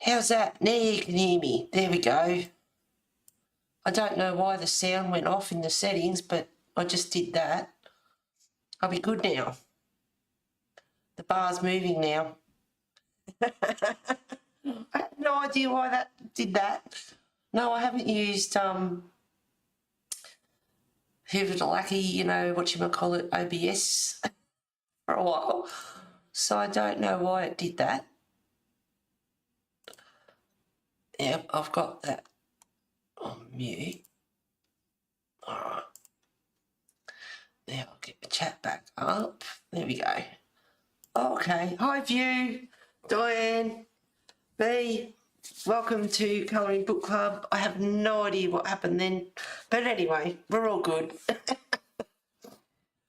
How's that? Now you can hear me. There we go. I don't know why the sound went off in the settings, but I just did that. I'll be good now. The bar's moving now. I have no idea why that did that. No, I haven't used Lucky, you know, whatchamacallit, OBS for a while. So I don't know why it did that. Yep, I've got that on mute. Alright. Now I'll get the chat back up. There we go. Okay. Hi, View, Diane, B. Welcome to Colouring Book Club. I have no idea what happened then. But anyway, we're all good.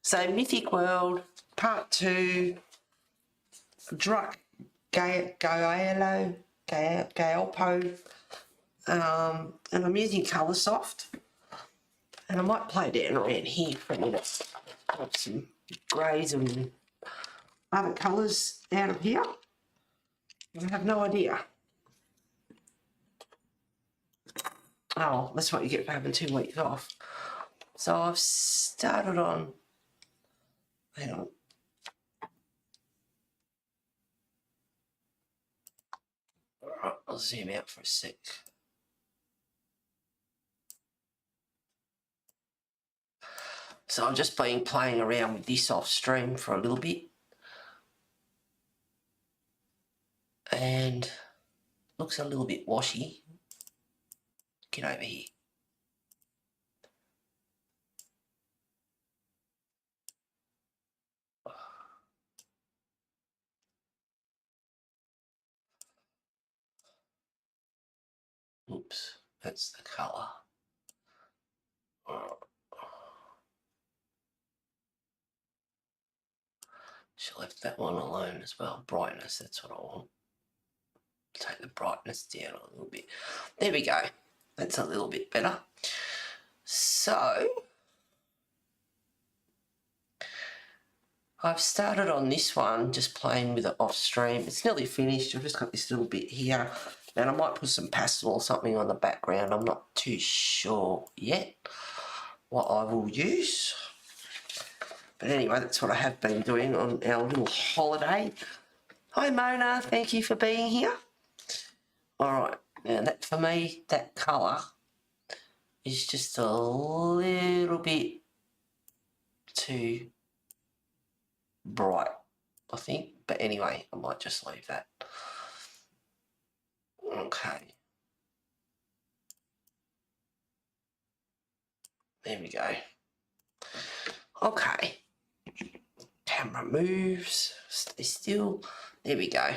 So, Mythic World, Part 2, Druk Gyalpo, and I'm using coloursoft. And I might play down around here for a minute. Got some greys and other colours out of here. I have no idea. Oh, that's what you get for having 2 weeks off. So I've started on, hang on. Alright, I'll zoom out for a sec. So I've just been playing around with this off stream for a little bit. And looks a little bit washy. Get over here. Oops, that's the colour. Should have left that one alone as well. Brightness, that's what I want. Take the brightness down a little bit. There we go. That's a little bit better. So I've started on this one, just playing with it off stream. It's nearly finished. I've just got this little bit here. And I might put some pastel or something on the background. I'm not too sure yet what I will use. But anyway, that's what I have been doing on our little holiday. Hi Mona, thank you for being here. Alright, now that for me, that colour is just a little bit too bright, I think. But anyway, I might just leave that. Okay. There we go. Okay. Camera moves. Stay still. There we go.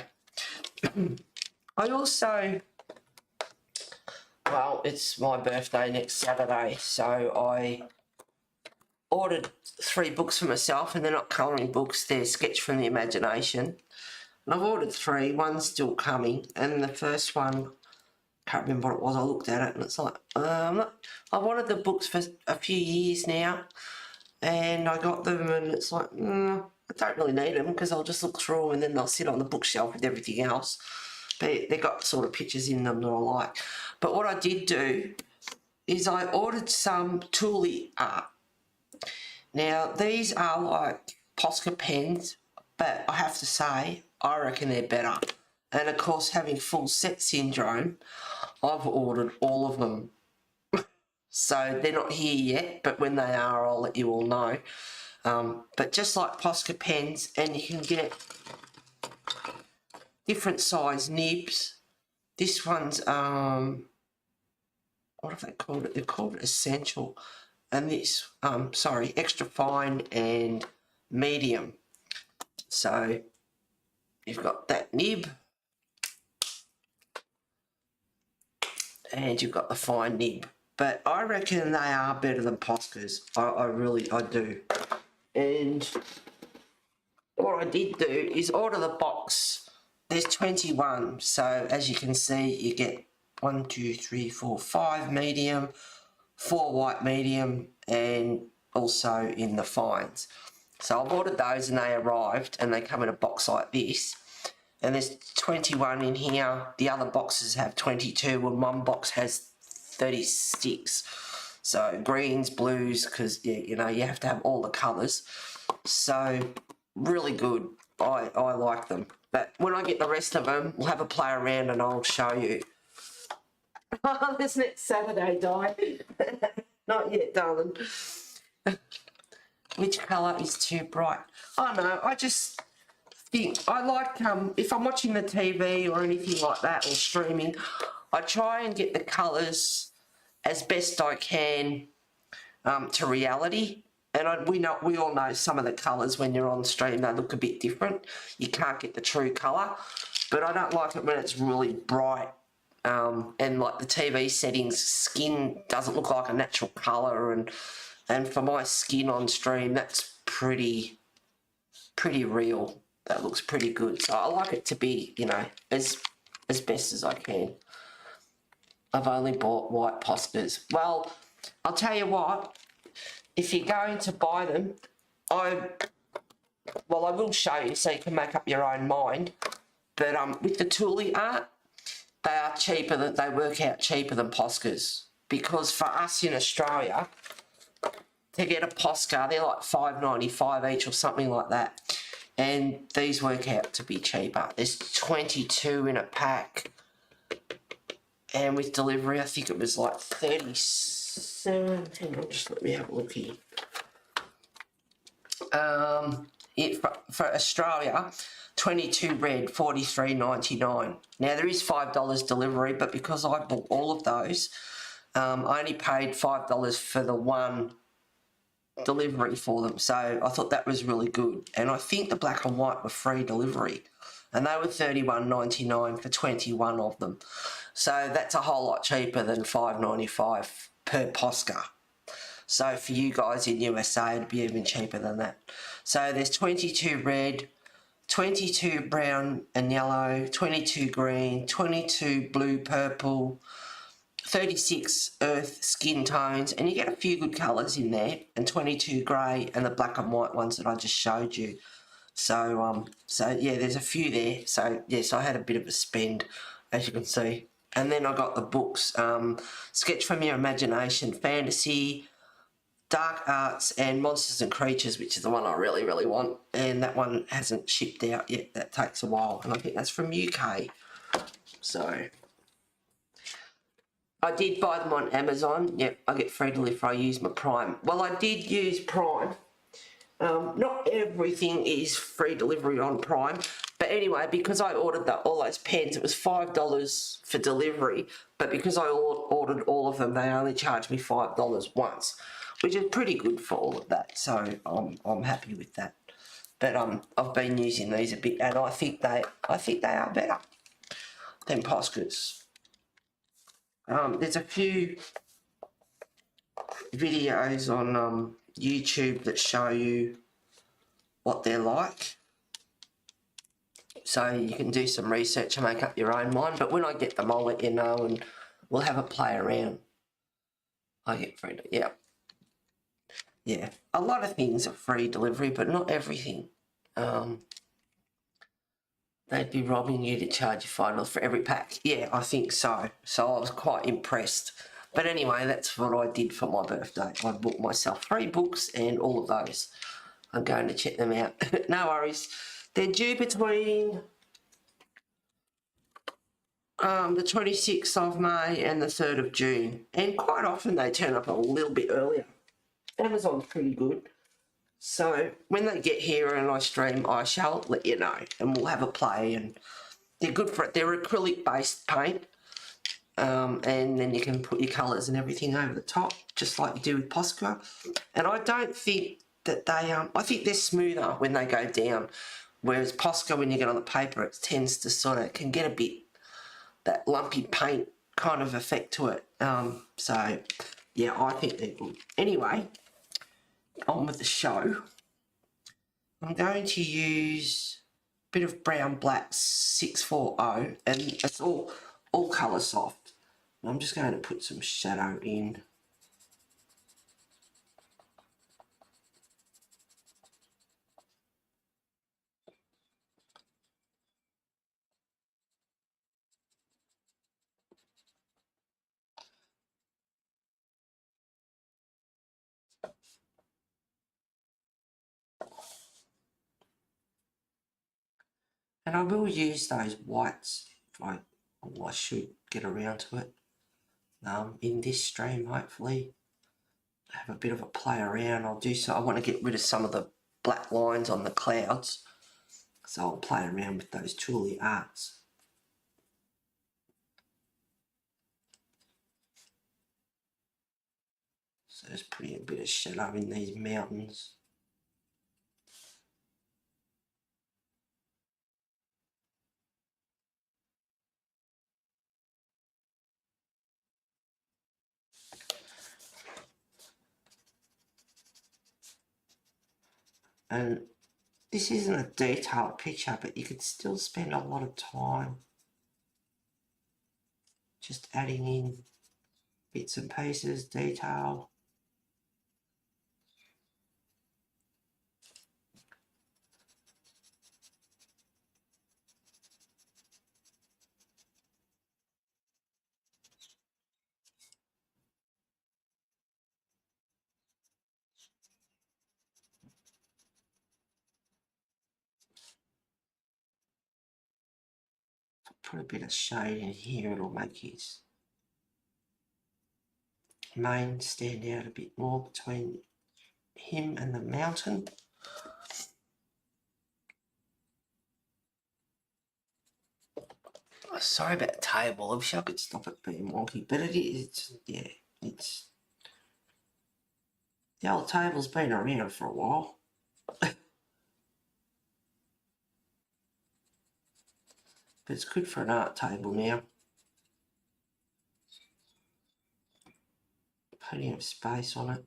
I also, well, it's my birthday next Saturday, so I ordered 3 books for myself, and they're not colouring books, they're Sketch from the Imagination. And I've ordered 3, one's still coming, and the first one, can't remember what it was, I looked at it and it's like, I wanted the books for a few years now, and I got them and it's like, I don't really need them because I'll just look through them and then they'll sit on the bookshelf with everything else. But they've got sort of pictures in them that I like. But what I did do is I ordered some Tuli art. Now, these are like Posca pens, but I have to say, I reckon they're better. And of course, having full set syndrome, I've ordered all of them. So they're not here yet, but when they are, I'll let you all know. But just like Posca pens, and you can get different size nibs. This one's, what have they called it? They've called it Essential. And this, extra fine and medium. So you've got that nib. And you've got the fine nib. But I reckon they are better than Posca's. I do. And what I did do is order the box. There's 21. So as you can see, you get 1, 2, 3, 4, 5 medium, 4 white medium, and also in the fines. So I've ordered those and they arrived, and they come in a box like this. and there's 21 in here. The other boxes have 22, and one box has 36. So greens, blues, because you know, you have to have all the colours. So really good. I like them. But when I get the rest of them, we'll have a play around and I'll show you. Oh, this next Saturday, Di. Not yet, darling. Which colour is too bright? Oh no, I just think I like if I'm watching the TV or anything like that or streaming, I try and get the colours as best I can to reality. And we all know some of the colours when you're on stream, they look a bit different. You can't get the true colour, but I don't like it when it's really bright. And like the TV settings, skin doesn't look like a natural colour, and for my skin on stream, that's pretty real. That looks pretty good. So I like it to be, you know, as best as I can. I've only bought white Poscas. Well, I'll tell you what, if you're going to buy them, I will show you so you can make up your own mind. But with the Thule art, they are cheaper, they work out cheaper than Poscas. Because for us in Australia, to get a Posca, they're like $5.95 each or something like that. And these work out to be cheaper. There's 22 in a pack. And with delivery, I think it was like 37. Hang on, just let me have a look here. For Australia, 22 red, $43.99. Now there is $5 delivery, but because I bought all of those, I only paid $5 for the one delivery for them. So I thought that was really good. And I think the black and white were free delivery, and they were $31.99 for 21 of them. So that's a whole lot cheaper than $5.95 per Posca. So for you guys in USA, it'd be even cheaper than that. So there's 22 red, 22 brown and yellow, 22 green, 22 blue, purple, 36 earth skin tones, and you get a few good colours in there, and 22 grey and the black and white ones that I just showed you. So yeah, there's a few there. So yes, I had a bit of a spend, as you can see. And then I got the books, Sketch from Your Imagination, Fantasy, Dark Arts and Monsters and Creatures, which is the one I really, really want. And that one hasn't shipped out yet. That takes a while. And I think that's from UK. So I did buy them on Amazon. Yep, I get free delivery if I use my Prime. Well, I did use Prime. Not everything is free delivery on Prime. But anyway, because I ordered all those pens, it was $5 for delivery. But because I ordered all of them, they only charged me $5 once, which is pretty good for all of that. So I'm happy with that. But I've been using these a bit, and I think they are better than Poscas. There's a few videos on YouTube that show you what they're like, so you can do some research and make up your own mind. But when I get them, I'll let you know, and we'll have a play around. I get free, yeah. A lot of things are free delivery, but not everything. They'd be robbing you to charge you $5 for every pack. Yeah, I think so. So I was quite impressed. But anyway, that's what I did for my birthday. I bought myself 3 books and all of those. I'm going to check them out. No worries. They're due between the 26th of May and the 3rd of June. And quite often they turn up a little bit earlier. Amazon's pretty good. So when they get here and I stream, I shall let you know. And we'll have a play. And they're good for it. They're acrylic-based paint. And then you can put your colours and everything over the top, just like you do with Posca. And I don't think that they, I think they're smoother when they go down, whereas Posca, when you get on the paper, it tends to sort of, can get a bit, that lumpy paint kind of effect to it. So, yeah, I think they're good. Anyway, on with the show. I'm going to use a bit of brown black 640, and it's all coloursoft. I'm just going to put some shadow in. And I will use those whites if I should get around to it in this stream, hopefully. Have a bit of a play around. I'll do so. I want to get rid of some of the black lines on the clouds, so I'll play around with those tooly arts. So just putting a bit of shadow in these mountains. And this isn't a detailed picture, but you could still spend a lot of time just adding in bits and pieces, detail. Put a bit of shade in here, it'll make his mane stand out a bit more between him and the mountain. Oh, sorry about the table, I wish I could stop it being wonky, but it is, yeah, it's... The old table's been around for a while. But it's good for an art table now. Plenty of space on it.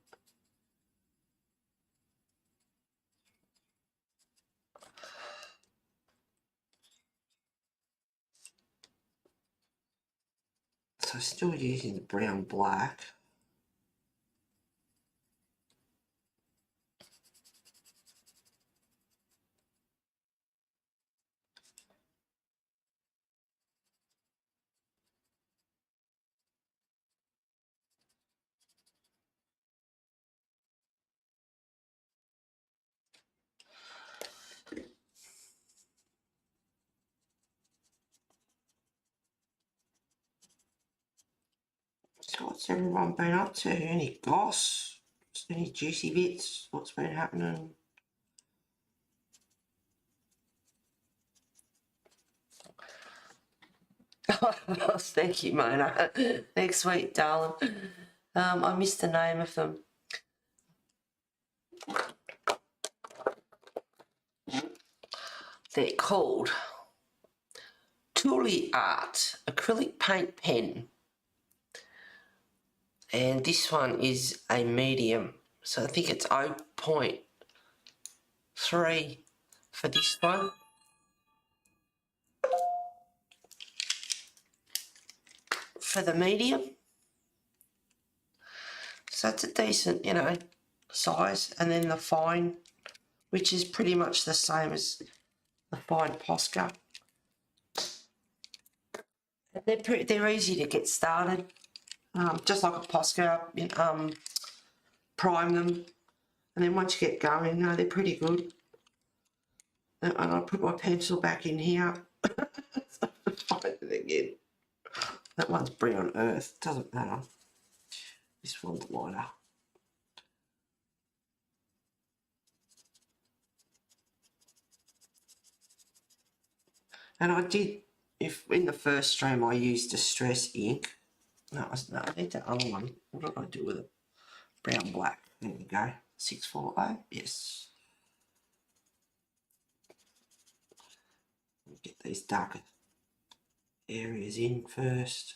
So still using the brown black. So what's everyone been up to? Any goss? Any juicy bits? What's been happening? Thank you, Mona. Thanks, sweet darling. I missed the name of them. They're called Tooly Art Acrylic Paint Pen. And this one is a medium. So I think it's 0.3 for this one. For the medium. So it's a decent, you know, size. And then the fine, which is pretty much the same as the fine Posca. They're easy to get started. Just like a Posca, prime them. And then once you get going, they're pretty good. And I'll put my pencil back in here. Find it again. That one's brown earth, doesn't matter. This one's lighter. And I did, if in the first stream I used Distress ink. No, I need that other one. What did I do with it? Brown black. There we go. 640. Yes. Get these darker areas in first.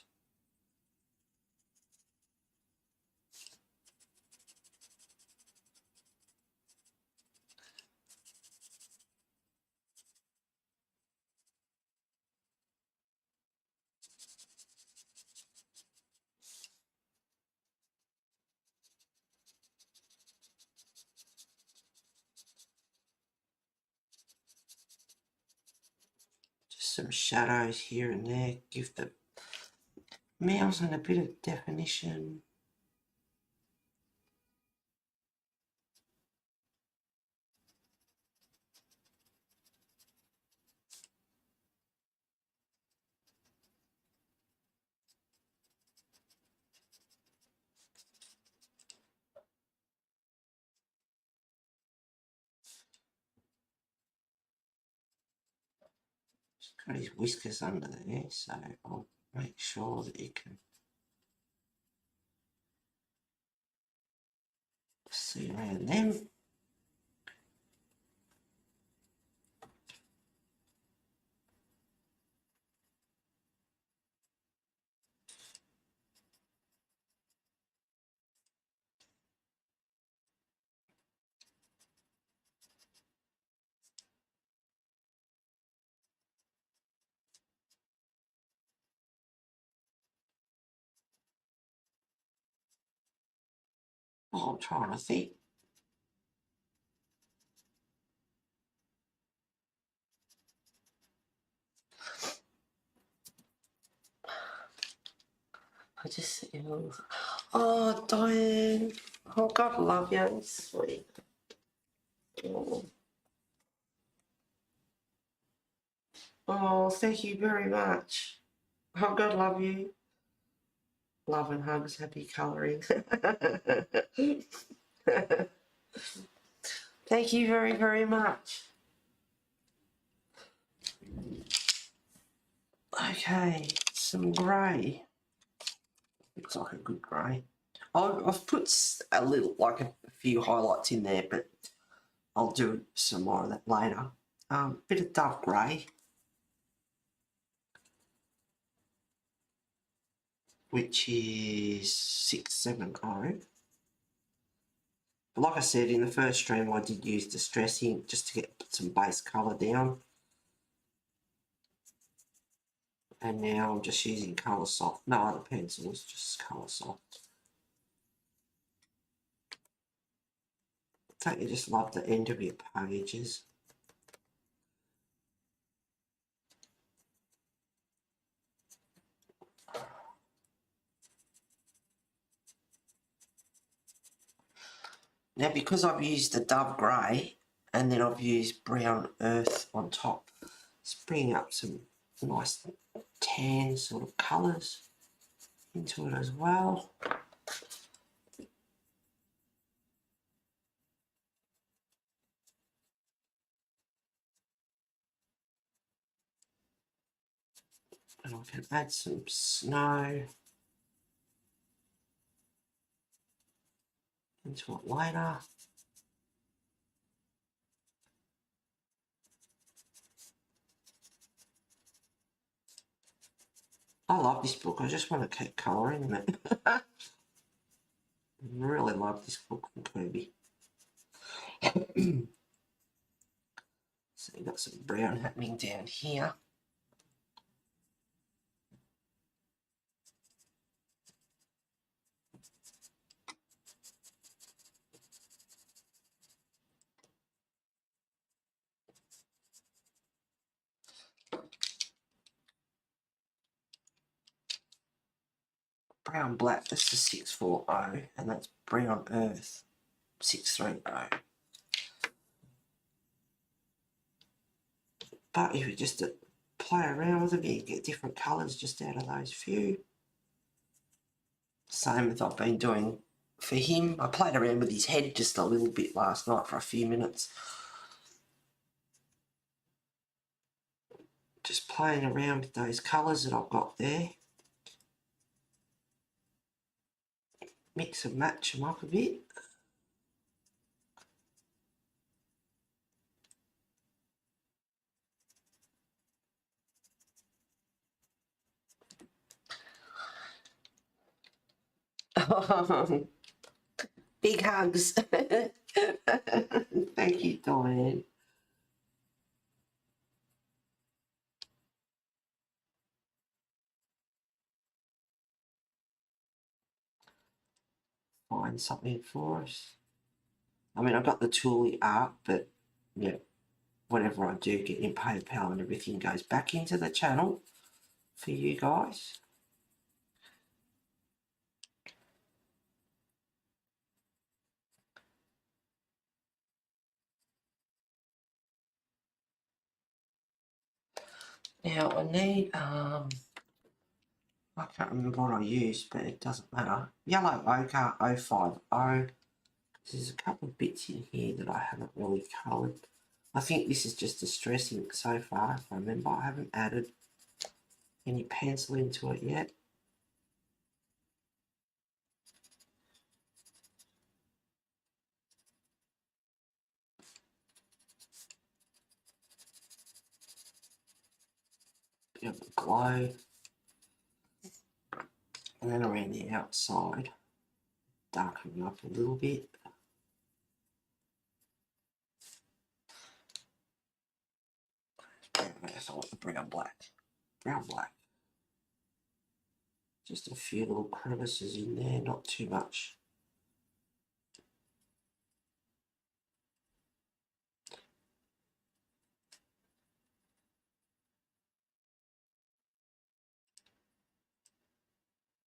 Just some shadows here and there. Give the mountain a bit of definition. Got his whiskers under there, so I'll make sure that you can see around them. I'm trying to think. I just, oh, Diane. Oh, God love you. Sweet. Oh. Oh, thank you very much. Oh, God love you. Love and hugs. Happy colouring. Thank you very, very much. Okay, some grey. Looks like a good grey. I've put a little, like a few highlights in there, but I'll do some more of that later. Bit of dark grey, which is 670. But like I said, in the first stream I did use Distress ink just to get some base colour down. And now I'm just using coloursoft. No other pencils, just coloursoft. Don't you just love the end of your pages? Now, because I've used the Dove Grey and then I've used Brown Earth on top, it's bringing up some nice tan sort of colours into it as well. And I can add some snow into it later. I love this book. I just want to keep colouring it. I really love this book from Kirby. So you've got some brown happening down here. Brown black, that's the 640, and that's brown earth 630. But if you just play around with it, you get different colours just out of those few. Same as I've been doing for him. I played around with his head just a little bit last night for a few minutes. Just playing around with those colours that I've got there. Mix and match them up a bit. Big hugs. Thank you, Diane. Find something for us. I mean, I've got the Toolie art, but yeah, whatever I do get in PayPal and everything goes back into the channel for you guys. Now I need, I can't remember what I used, but it doesn't matter. Yellow ochre 050. There's a couple of bits in here that I haven't really coloured. I think this is just distressing so far, if I remember. I haven't added any pencil into it yet. Bit of a glow. And then around the outside, darkening up a little bit. I want the brown black. Brown black. Just a few little crevices in there, not too much.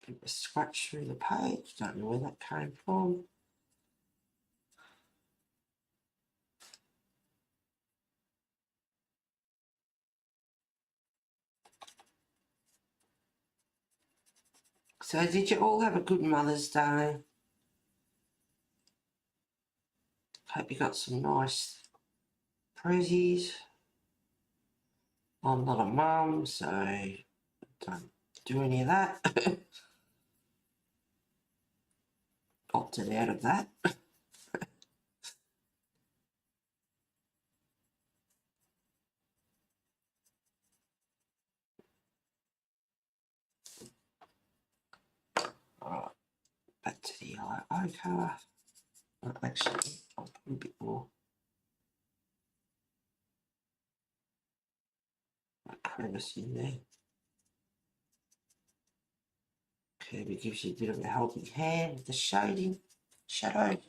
Bit of a scratch through the page, don't know where that came from. So did you all have a good Mother's Day? Hope you got some nice prezzies. I'm not a mum, so don't do any of that. Opted out of that. Alright, back to the yellow ochre. Actually, I'll put a bit more crevice in there. Kirby gives you a bit of a helping hand with the shading, shadow.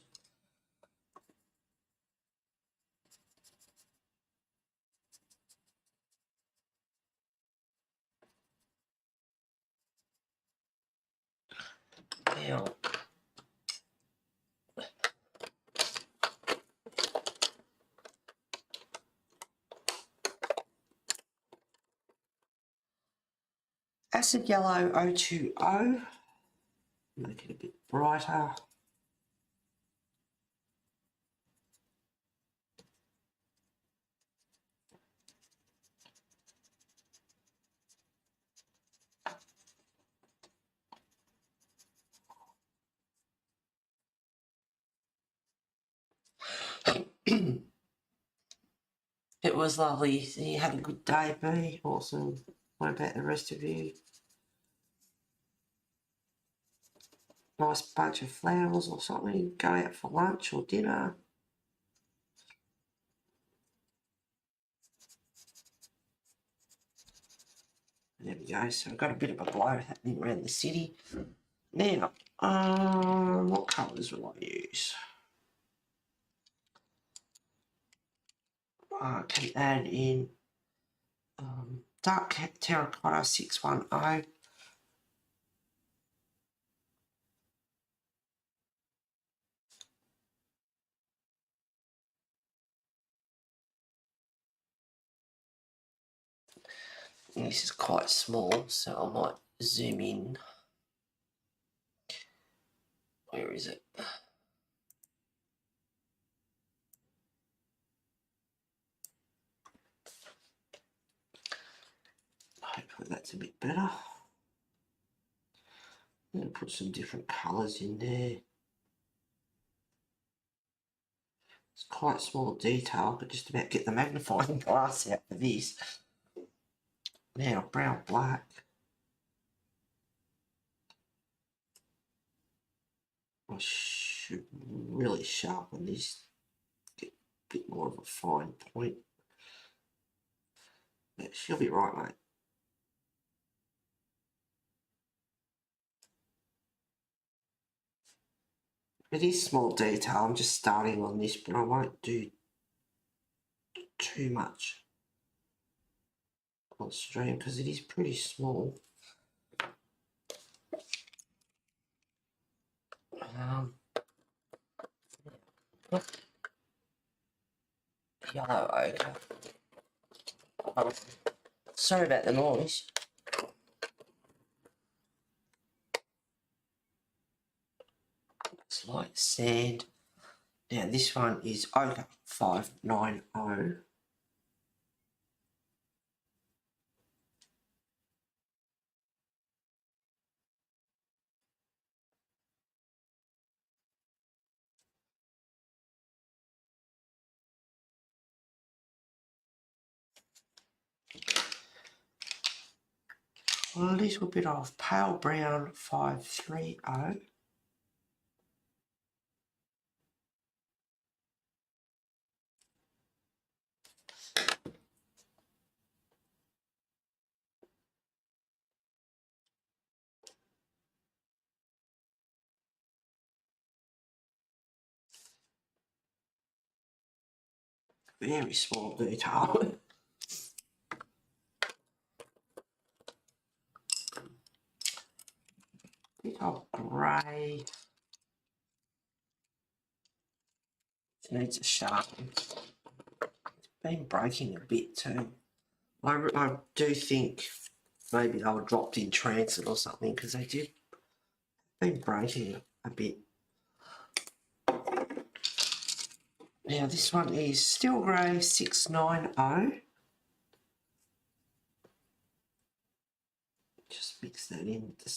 Now, acid yellow 020, make it a bit brighter. It was lovely. You had a good day, B. Awesome. What about the rest of you? Nice bunch of flowers or something? Go out for lunch or dinner? There we go. So I've got a bit of a glow happening around the city. Now, what colours will I use? I can add in dark terracotta 610. This is quite small, so I might zoom in. Where is it? Hopefully that's a bit better. I'm going to put some different colours in there. It's quite small detail, but just about get the magnifying glass out for this. Now, brown black. I should really sharpen this, get a bit more of a fine point. Yeah, she'll be right, mate. It is small detail, I'm just starting on this, but I won't do too much on stream because it is pretty small. Yellow ochre. Oh, sorry about the noise. It's like sand. Now this one is ochre 590. A little bit of pale brown 530. Very small detail. Bit of grey. It needs a sharpen. It's been breaking a bit too. I do think maybe they were dropped in transit or something because they did been breaking a bit. Now this one is Steel Grey 690. Just mix that in. The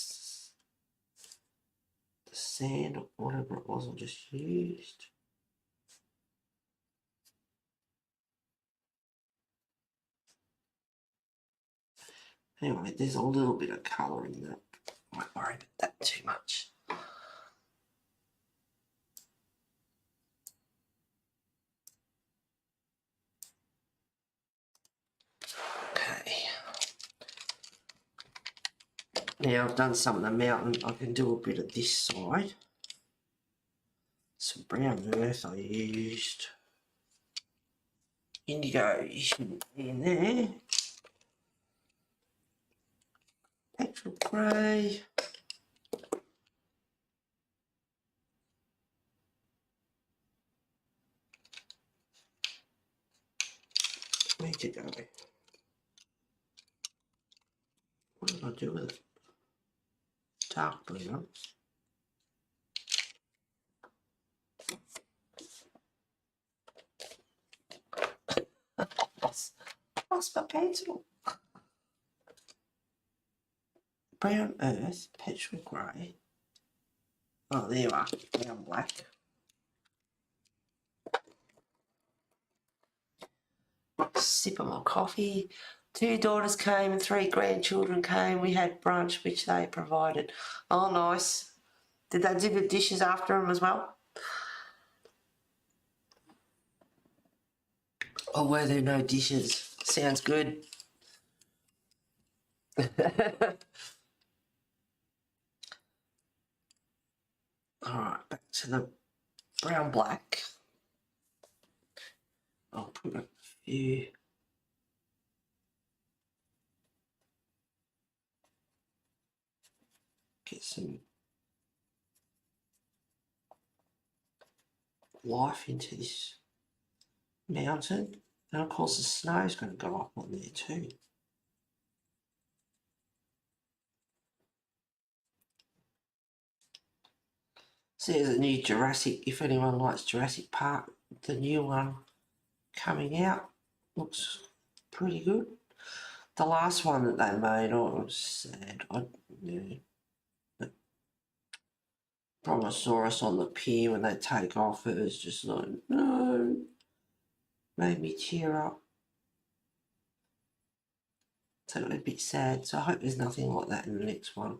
sand or whatever it was I just used. Anyway, there's a little bit of colour in that. I won't worry about that too much. Okay. Now I've done some of the mountain. I can do a bit of this side. Some brown earth I used. Indigo shouldn't be in there. Petrol grey. Where to go? What did I do with it? Dark blue. Lost my pencil. Brown earth, petrol grey. Oh, there you are. Brown black. Sip of my coffee. 2 daughters came and 3 grandchildren came. We had brunch, which they provided. Oh, nice. Did they do the dishes after them as well? Or were there no dishes? Sounds good. Alright, back to the brown black. I'll put a few. Get some life into this mountain. And of course the snow's going to go up on there too. So there's a new Jurassic, if anyone likes Jurassic Park, the new one coming out looks pretty good. The last one that they made, oh, it was sad. The Brontosaurus on the pier when they take off, it was just like, no, made me tear up. So it was a bit sad. So I hope there's nothing like that in the next one.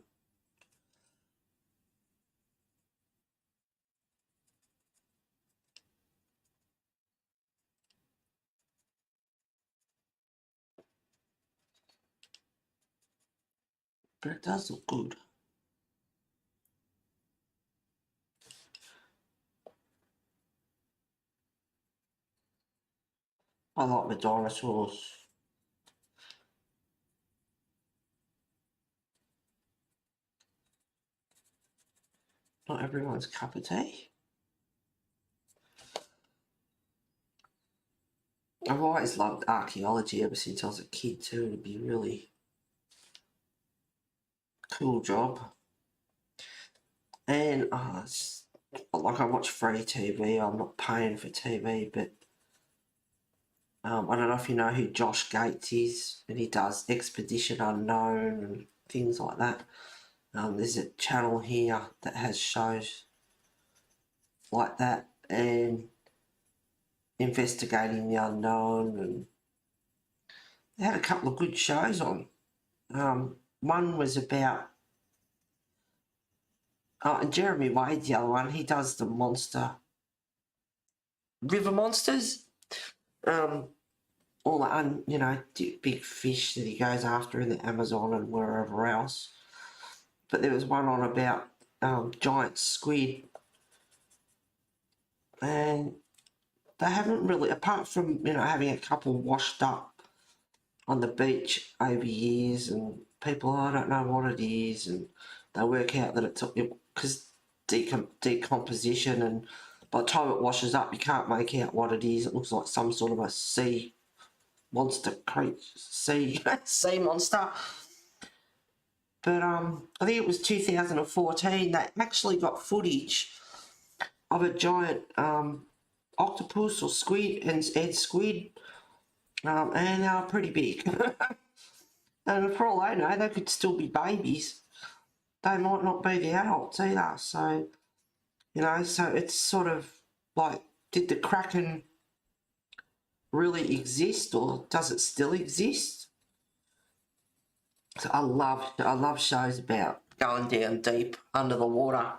But it does look good. I like the dinosaurs. Not everyone's cup of tea. I've always loved archaeology ever since I was a kid too. It'd be really cool job. And like I watch free TV. I'm not paying for TV, but I don't know if you know who Josh Gates is, and he does Expedition Unknown and things like that. There's a channel here that has shows like that and investigating the unknown, and they had a couple of good shows on. One was about and Jeremy Wade, the other one, he does the river monsters. All the big fish that he goes after in the Amazon and wherever else. But there was one on about giant squid, and they haven't really, apart from having a couple washed up on the beach over years, and people, I don't know what it is, and they work out that it's because decomposition, and by the time it washes up, you can't make out what it is. It looks like some sort of a sea monster creature, sea monster. But I think it was 2014. They actually got footage of a giant octopus or squid and squid, and they were pretty big. And for all I know, they could still be babies. They might not be the adults either. So, so it's sort of like, did the Kraken really exist, or does it still exist? So I love shows about going down deep under the water.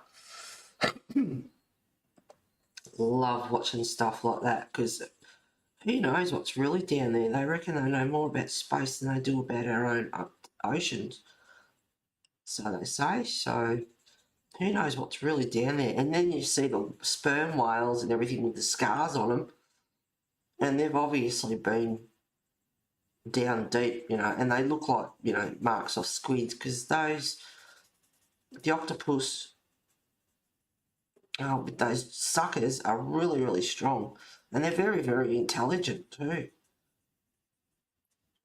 Love watching stuff like that, because who knows what's really down there. They reckon they know more about space than they do about our own oceans. So they say. So who knows what's really down there. And then you see the sperm whales and everything with the scars on them, and they've obviously been down deep, and they look like, marks of squids, because the octopus with those suckers are really, really strong, and they're very, very intelligent too.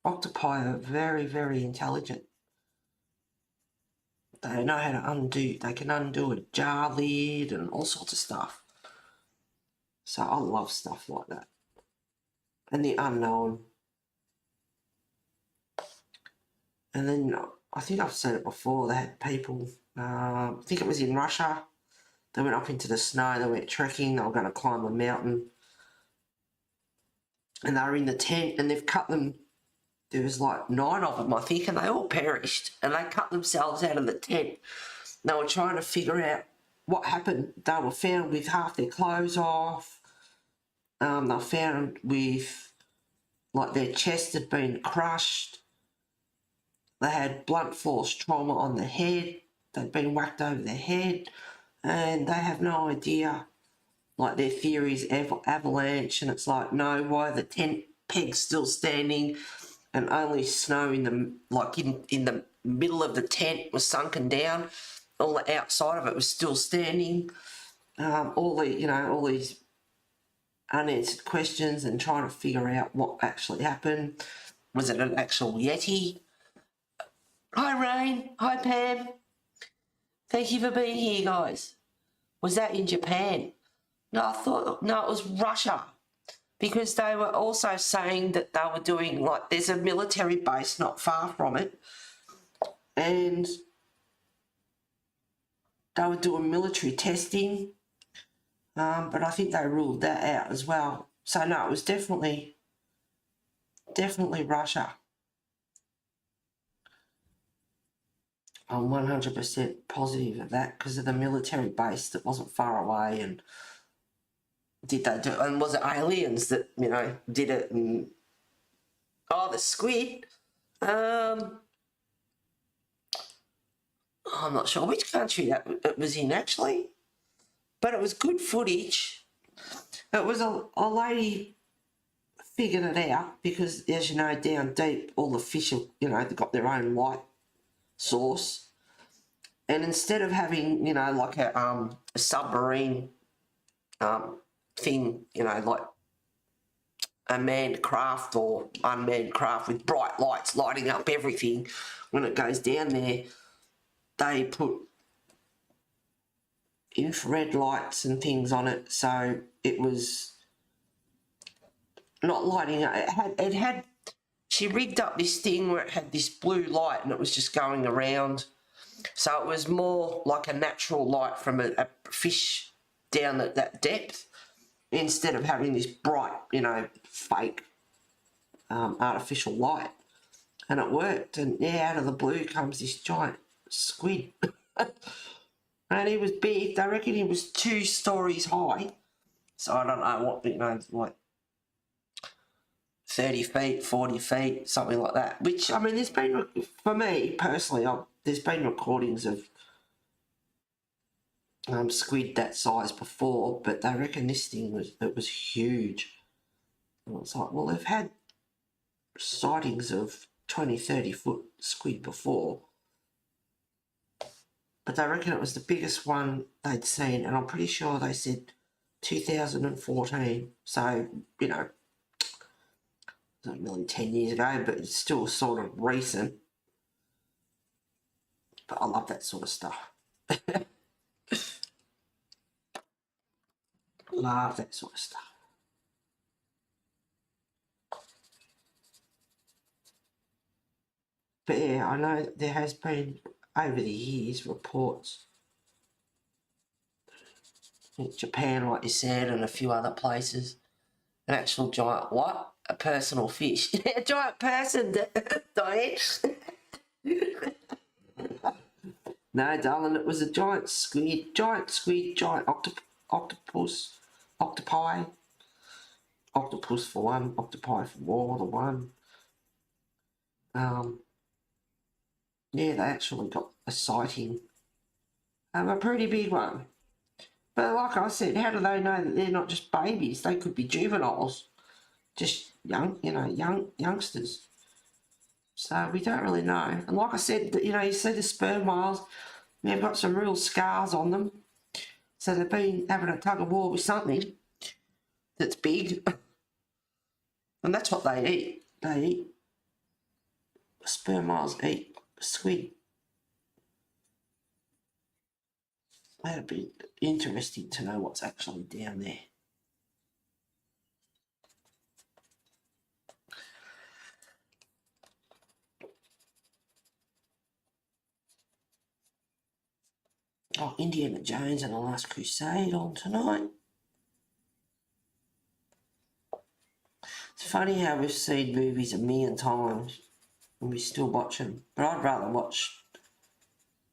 Octopi are very, very intelligent. They know how to they can undo a jar lid and all sorts of stuff. So I love stuff like that. And the unknown. And then I think I've said it before, they had people, I think it was in Russia, they went up into the snow, they went trekking, they were going to climb a mountain, and they were in the tent, and they've cut them, there was like 9 of them I think, and they all perished, and they cut themselves out of the tent. They were trying to figure out what happened. They were found with half their clothes off, they were found with, like, their chest had been crushed. They had blunt force trauma on the head. They'd been whacked over their head, and they have no idea. Like, their theory is avalanche, and it's like, no, why are the tent pegs still standing, and only snow in the middle of the tent was sunken down. All the outside of it was still standing. All these unanswered questions, and trying to figure out what actually happened. Was it an actual Yeti? Hi Rain, hi Pam. Thank you for being here, guys. Was that in Japan? No, it was Russia. Because they were also saying that they were doing, like, there's a military base not far from it, and they were doing military testing, but I think they ruled that out as well. So no, it was definitely Russia. I'm 100% positive of that, because of the military base that wasn't far away. And and was it aliens that, did it? And the squid. I'm not sure which country that it was in actually, but it was good footage. It was a lady figured it out, because, as you know, down deep, all the fish have, they've got their own light source, and instead of having, like a submarine thing, like a manned craft or unmanned craft with bright lights lighting up everything when it goes down there, they put infrared lights and things on it, so it was not lighting up. It had. She rigged up this thing where it had this blue light and it was just going around. So it was more like a natural light from a fish down at that depth, instead of having this bright, you know, fake artificial light. And it worked. And yeah, out of the blue comes this giant squid. And he was big. They reckon he was 2 stories high. So I don't know what, you know, like 30 feet, 40 feet, something like that. Which, I mean, there's been, for me personally, there's been recordings of squid that size before, but they reckon this thing was huge. And it's like, well, they've had sightings of 20, 30 foot squid before, but they reckon it was the biggest one they'd seen, and I'm pretty sure they said 2014. So, you know, it's not really 10 years ago, but it's still sort of recent. But I love that sort of stuff. Love that sort of stuff. But yeah, I know there has been, over the years, reports in Japan, like you said, and a few other places, an actual giant what? A personal fish. A giant person, Diane. No, darling, it was a giant squid, giant octopus, octopi, octopus for one, octopi for more than one. Yeah, they actually got a sighting, a pretty big one. But like I said, how do they know that they're not just babies? They could be juveniles, just youngsters. So we don't really know. And like I said, you know, you see the sperm whales, they've got some real scars on them. So they've been having a tug of war with something that's big. And that's what they eat. They eat. Sperm whales eat squid. That'd be interesting to know what's actually down there. Oh, Indiana Jones and the Last Crusade on tonight. It's funny how we've seen movies a million times and we still watch them. But I'd rather watch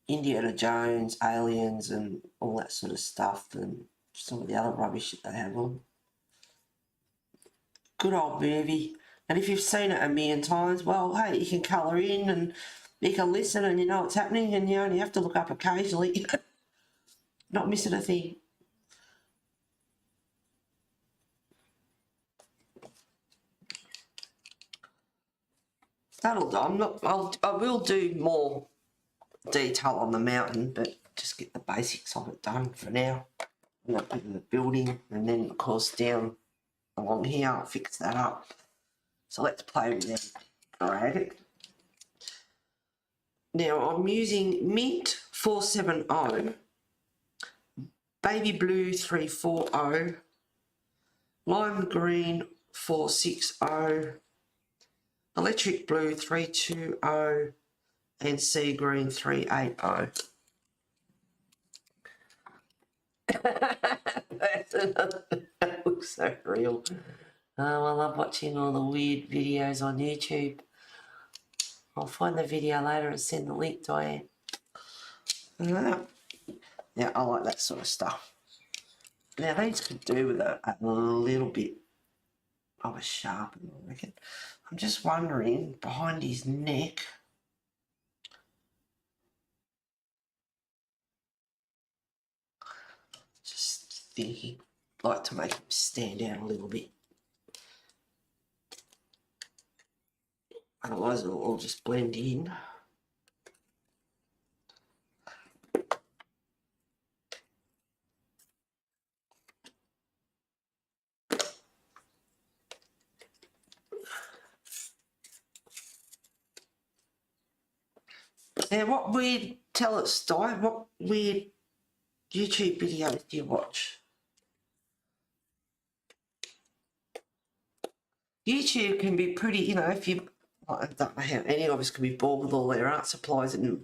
Indiana Jones, Aliens and all that sort of stuff than some of the other rubbish that they have on. Good old movie. And if you've seen it a million times, well, hey, you can colour in and you can listen and you know what's happening, and you only have to look up occasionally. Not missing a thing. That'll do. I will do more detail on the mountain, but just get the basics of it done for now. And I'll put the building, and then of course down along here I'll fix that up. So let's play with that drag. Now I'm using Mint 470, Baby Blue 340, Lime Green 460, Electric Blue 320, and Sea Green 380. That looks so real. Oh, I love watching all the weird videos on YouTube. I'll find the video later and send the link, Diane. Yeah, I like that sort of stuff. Now these could do with a little bit of a sharpen, I reckon. I'm just wondering, behind his neck, just thinking, like to make him stand out a little bit. Otherwise it'll all just blend in. Now what weird, tell us, Di, what weird YouTube videos do you watch? YouTube can be pretty, you know, if you, I don't know how any of us can be bored with all their art supplies and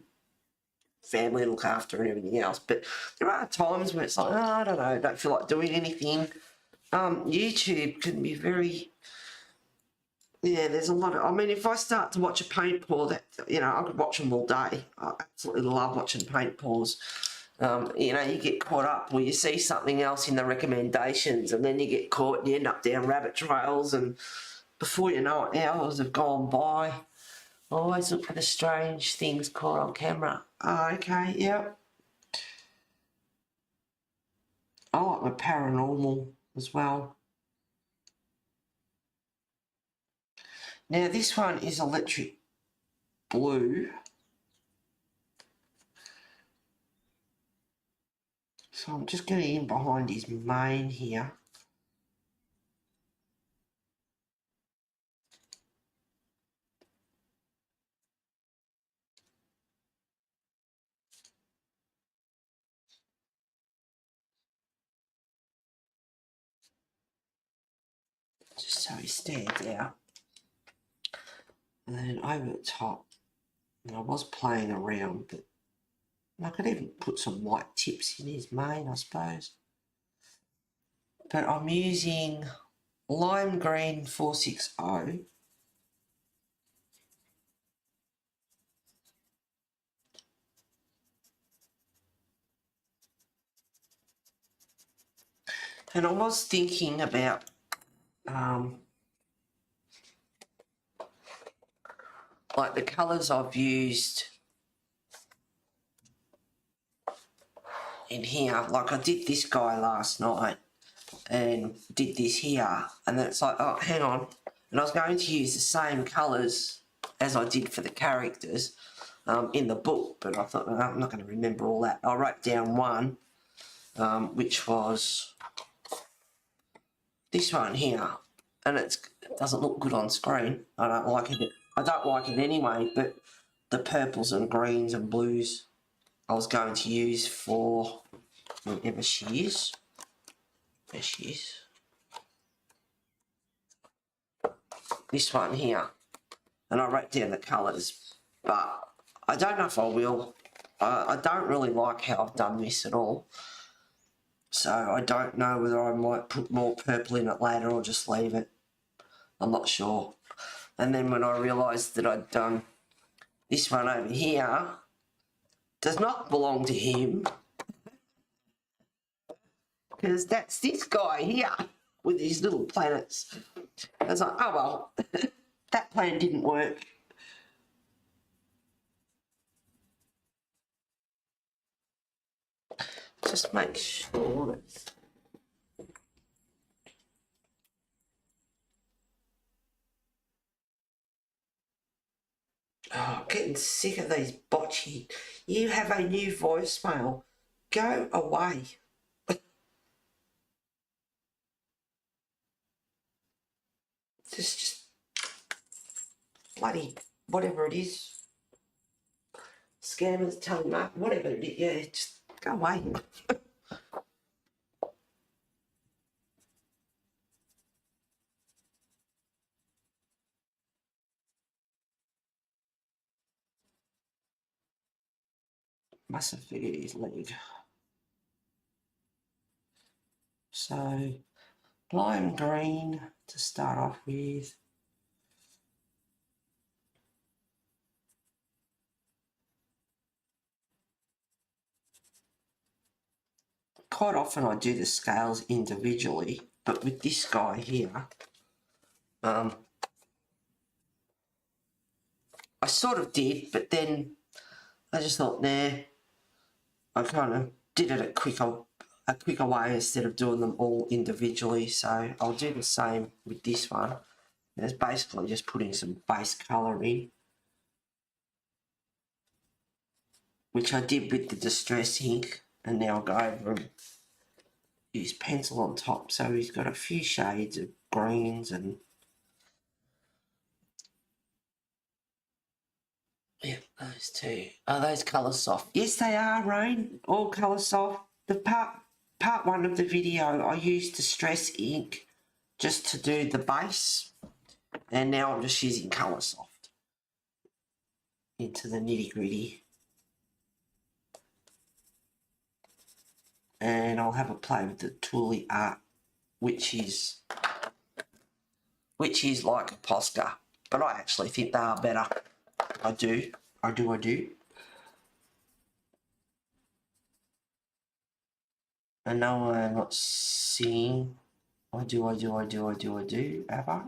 family look after and everything else, but there are times when it's like, oh, I don't know, I don't feel like doing anything. YouTube can be very, yeah, there's a lot of, I mean, if I start to watch a paint pour, that, you know, I could watch them all day. I absolutely love watching paint pours. You know, you get caught up or you see something else in the recommendations and then you get caught and you end up down rabbit trails, and before you know it, hours have gone by. I always look for the strange things caught on camera. Oh, okay, yep. I like my paranormal as well. Now this one is electric blue. So I'm just getting in behind his mane here. Just so he stands out. And then over the top, and I was playing around, but I could even put some white tips in his mane, I suppose. But I'm using lime green 460. And I was thinking about like the colours I've used in here. Like I did this guy last night and did this here, and then it's like, oh, hang on. And I was going to use the same colours as I did for the characters in the book, but I thought, no, I'm not going to remember all that. I wrote down one, which was this one here, and it doesn't look good on screen. I don't like it. I don't like it anyway, but the purples and greens and blues I was going to use for wherever she is. There she is. This one here. And I wrote down the colours, but I don't know if I will. I don't really like how I've done this at all. So I don't know whether I might put more purple in it later or just leave it. I'm not sure. And then when I realised that I'd done this one over here, does not belong to him, because that's this guy here with his little planets. I was like, oh well, that plan didn't work. Just make sure that oh, I'm getting sick of these botchy. You have a new voicemail. Go away. Just bloody whatever it is. Scammers, telemark, whatever it is. Yeah, just go away. Must have figured his leg. So, lime green to start off with. Quite often I do the scales individually, but with this guy here, I sort of did, but then I just thought, nah, I kind of did it a quicker way instead of doing them all individually. So I'll do the same with this one. It's basically just putting some base colour in, which I did with the distress ink, and now I'll go over and use pencil on top. So he's got a few shades of greens and yeah, those two. Are those coloursoft? Yes, they are, Rain. All coloursoft. The part one of the video, I used distress ink just to do the base, And now I'm just using coloursoft into the nitty-gritty. And I'll have a play with the Toolie art, which is like a Posca, but I actually think they are better. I do. And no, I'm not seeing. I do, have I?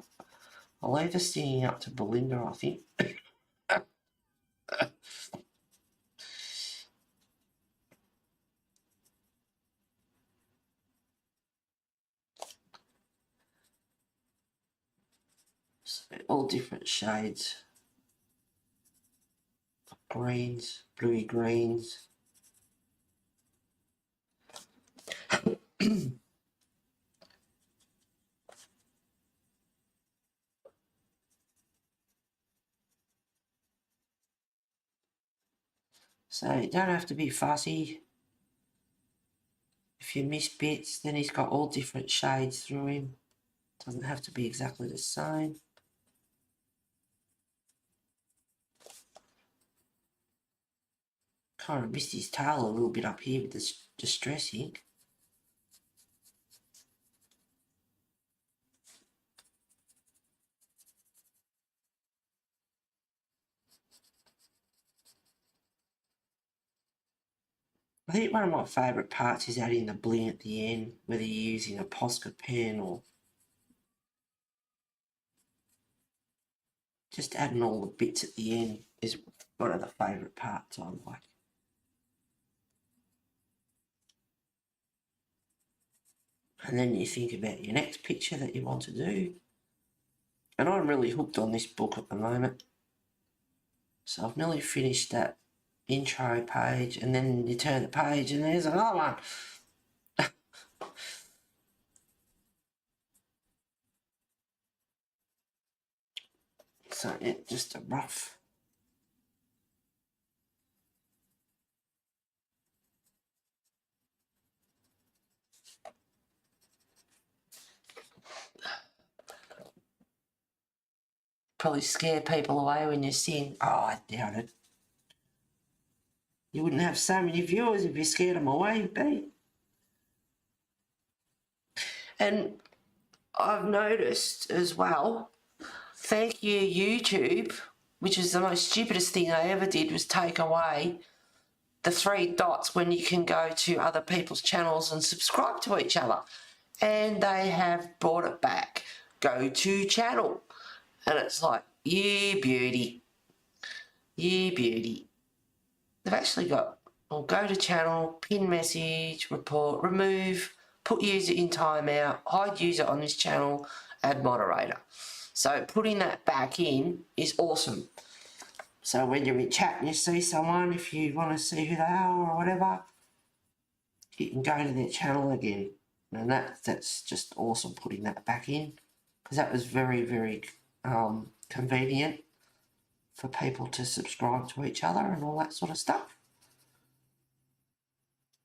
I'll leave the singing up to Belinda, I think. So, all different shades. Greens, bluey greens. So you don't have to be fussy. If you miss bits, then he's got all different shades through him. Doesn't have to be exactly the same. Kind of missed his tail a little bit up here with this distress ink. I think one of my favourite parts is adding the bling at the end, whether you're using a Posca pen or just adding all the bits at the end is one of the favourite parts I like. And then you think about your next picture that you want to do. And I'm really hooked on this book at the moment. So I've nearly finished that intro page, and then you turn the page and there's another one. So it's just a rough. Probably scare people away when you sing. Oh, I doubt it. You wouldn't have so many viewers if you scared them away, B. And I've noticed as well, thank you YouTube, which is the most stupidest thing I ever did, was take away the 3 dots when you can go to other people's channels and subscribe to each other. And they have brought it back. Go to channel. And it's like, you beauty. You beauty. They've actually got, well, go to channel, pin message, report, remove, put user in timeout, hide user on this channel, add moderator. So putting that back in is awesome. So when you're in chat and you see someone, if you want to see who they are or whatever, you can go to their channel again. And that's just awesome putting that back in, because that was very, very convenient for people to subscribe to each other and all that sort of stuff.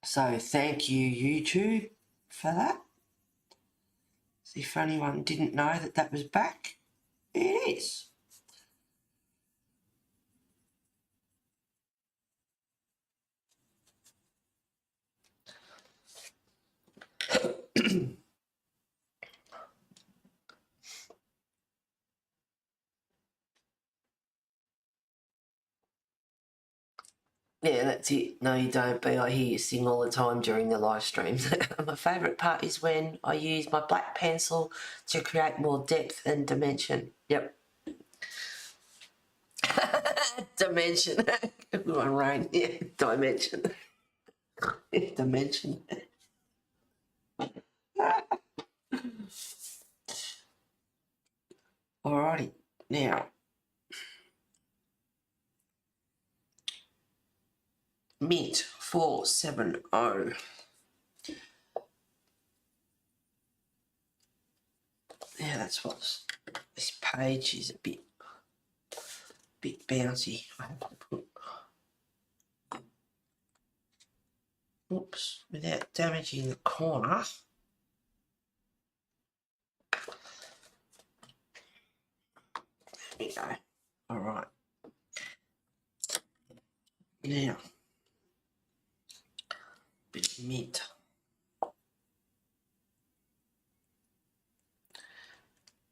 So thank you, YouTube, for that. If anyone didn't know that was back, it is. Yeah, that's it. No, you don't, but I hear you sing all the time during the live streams. My favourite part is when I use my black pencil to create more depth and dimension. Yep. Dimension. Good one, Rain. Yeah, dimension. Dimension. Alrighty, now. Mint 470. Yeah, that's what this page is a bit bouncy. I have to put, oops, without damaging the corner. All right. Now, bit of mint.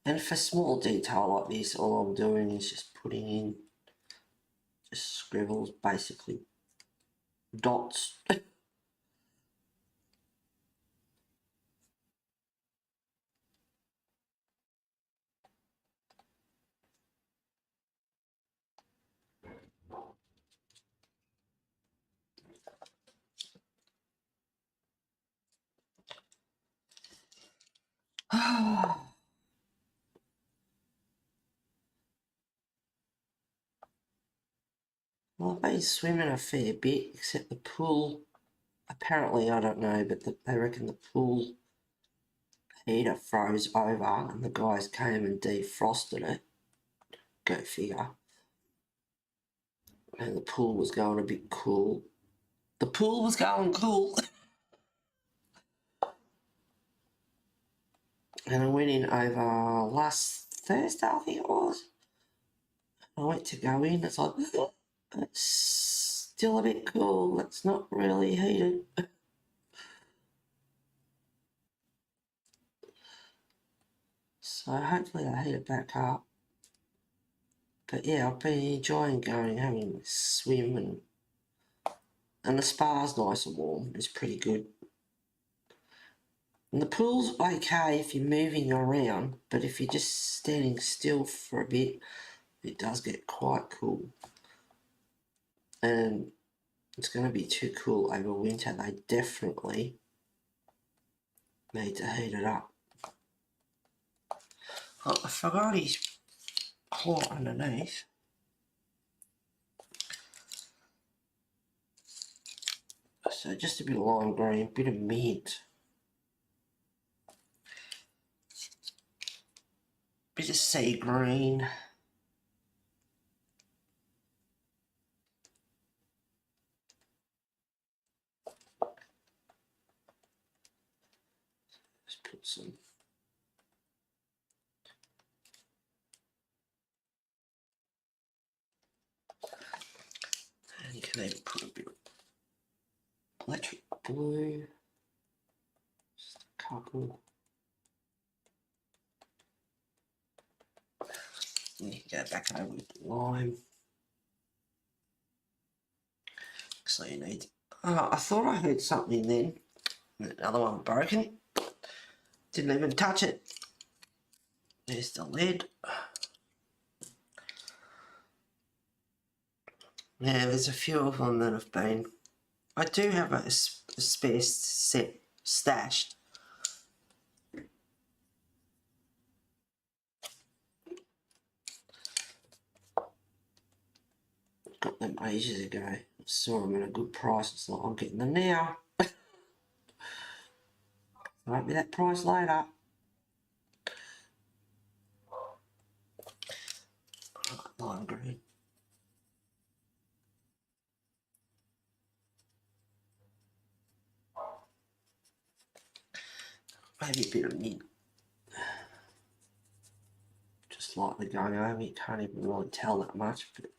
And for small detail like this, all I'm doing is just putting in just scribbles, basically dots. Well, I've been swimming a fair bit, except the pool, apparently, I don't know, but they reckon the pool heater froze over and the guys came and defrosted it. Go figure. And the pool was going a bit cool. The pool was going cool. And I went in over last Thursday, I think it was. I went to go in, it's like, it's still a bit cool, it's not really heated. So hopefully they heat it back up. But yeah, I've been enjoying going, having a swim, and the spa's nice and warm, it's pretty good. And the pool's okay if you're moving around, but if you're just standing still for a bit, it does get quite cool. And it's going to be too cool over winter. They definitely need to heat it up. Oh, I forgot his claw underneath. So just a bit of lime green, a bit of mint, bit of sea green. Just put some. And you can even put a bit of electric blue. Just a couple. And you can go back over with the lime. So you need. Oh, I thought I heard something then. Another one broken. Didn't even touch it. There's the lid. Yeah, there's a few of them that have been. I do have a spare set stashed. Got them ages ago. Saw them at a good price. It's like I'm getting them now. Won't be that price later. Lime green. Maybe a bit of mint. Just lightly going over. You can't even really tell that much, but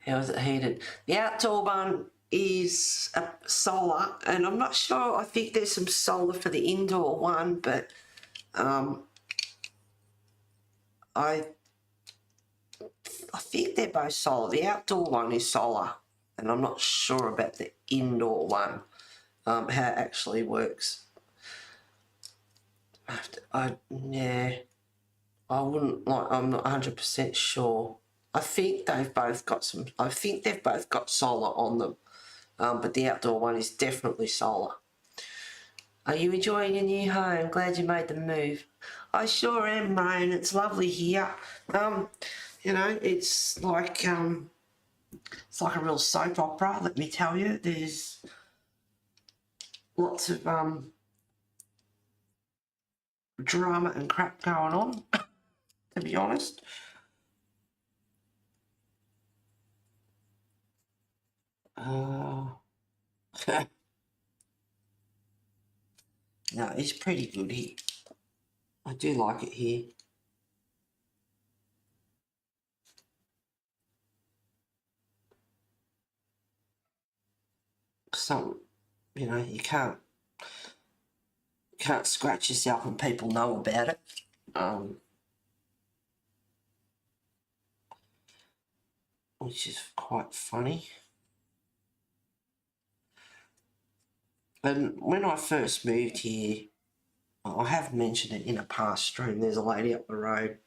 how is it heated? The outdoor one is a solar, and I'm not sure. I think there's some solar for the indoor one, but I think they're both solar. The outdoor one is solar, and I'm not sure about the indoor one, how it actually works. Yeah, I wouldn't like. I'm not 100% sure. I think they've both got some. I think they've both got solar on them, but the outdoor one is definitely solar. Are you enjoying your new home? Glad you made the move. I sure am, Rain. It's lovely here. You know, it's like a real soap opera. Let me tell you, there's lots of drama and crap going on. to be honest. No, it's pretty good here. I do like it here. Some, you know, you can't scratch yourself and people know about it. Which is quite funny. And when I first moved here, I have mentioned it in a past stream, there's a lady up the road,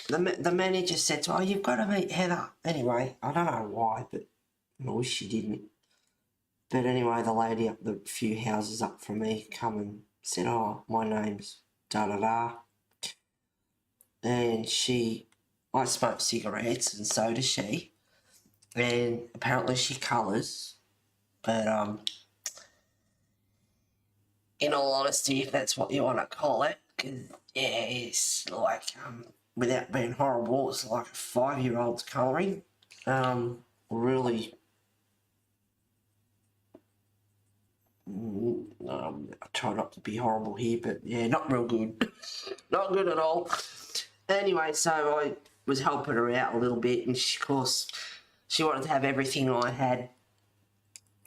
the manager said to her, oh, you've got to meet Heather. Anyway, I don't know why, but I wish she didn't. But anyway, the lady up the few houses up from me come and said, oh, my name's da-da-da. And I smoke cigarettes and so does she. And apparently she colours. But, in all honesty, if that's what you want to call it, because, yeah, it's like, without being horrible, it's like a 5-year-old's colouring. Really, I try not to be horrible here, but yeah, not real good. Not good at all. Anyway, so I was helping her out a little bit, and of course, she wanted to have everything I had.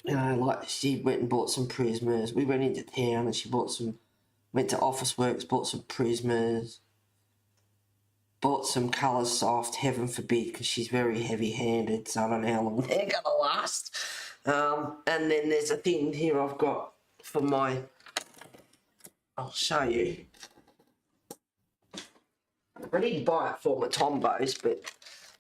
You know, like she went and bought some Prismas. We went into town and she went to Officeworks, bought some Prismas, bought some coloursoft, heaven forbid, because she's very heavy-handed, so I don't know how long they're going to last. And then there's a thing here I've got for I'll show you. I didn't buy it for my Tombos, but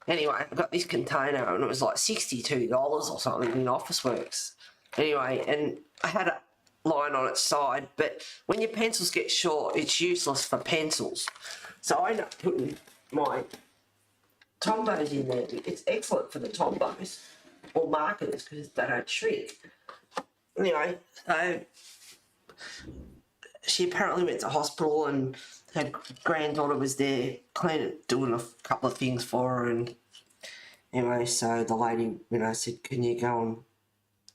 anyway, I got this container and it was like $62 or something in Officeworks. Anyway, and I had a line on its side, but when your pencils get short, it's useless for pencils. So I end up putting my Tombos in there. It's excellent for the Tombos or markers because they don't shrink. Anyway, so she apparently went to hospital and her granddaughter was there doing a couple of things for her, and anyway, so the lady, you know, said, can you go and,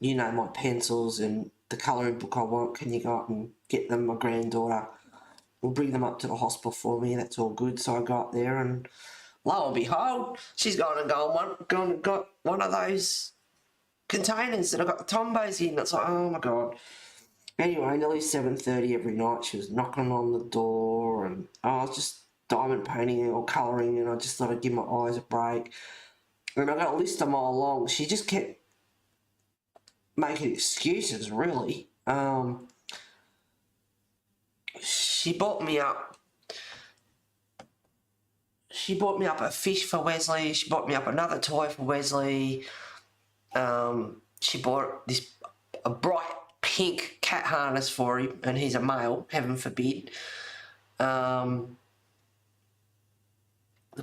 you know, my pencils and the colouring book I want, can you go up and get them, my granddaughter will bring them up to the hospital for me, that's all good. So I go up there and lo and behold, she's gone and got one of those containers that I got the Tombos in. It's like, oh my God. Anyway, nearly 7:30 every night, she was knocking on the door, and I was just diamond painting or colouring, and I just thought I'd give my eyes a break. And I got a list a mile long. She just kept making excuses, really. She bought me up a fish for Wesley. She bought me up another toy for Wesley. She bought a bright pink cat harness for him, and he's a male, heaven forbid. The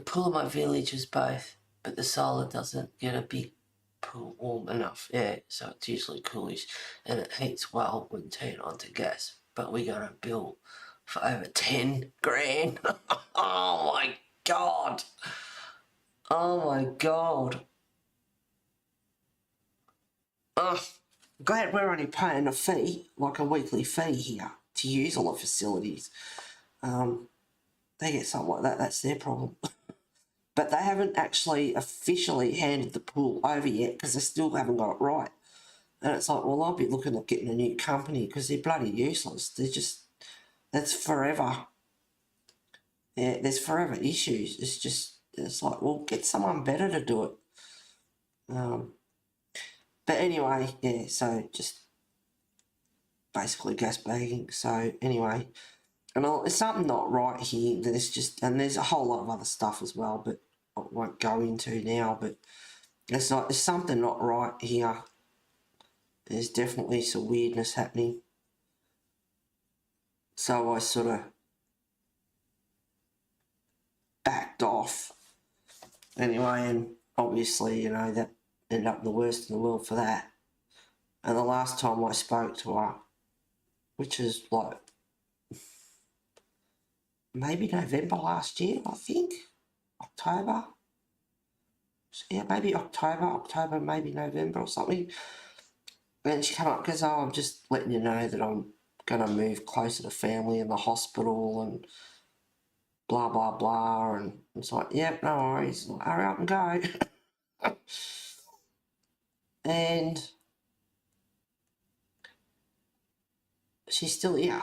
pool of my village is both, but the solar doesn't get a big pool warm enough. Yeah, so it's usually coolish, and it heats well when turned onto gas. But we got a bill for over 10 grand. Oh my God. Oh my God. Glad we're only paying a fee, like a weekly fee here, to use all the facilities. They get something like that, that's their problem. But they haven't actually officially handed the pool over yet because they still haven't got it right. And it's like, well, I'll be looking at getting a new company because they're bloody useless. That's forever. Yeah, there's forever issues. It's like, well, get someone better to do it. But anyway, yeah, so just basically gas bagging. So anyway, and there's something not right here. There's a whole lot of other stuff as well, but I won't go into now. But there's something not right here. There's definitely some weirdness happening. So I sort of backed off. Anyway, and obviously, you know, that ended up the worst in the world for that. And the last time I spoke to her, which is like maybe November last year, I think. October. Yeah, maybe October, maybe November or something. And she came up because, oh, I'm just letting you know that I'm going to move closer to family in the hospital and blah, blah, blah. And it's like, yep, no worries. Hurry up and go. And she's still here.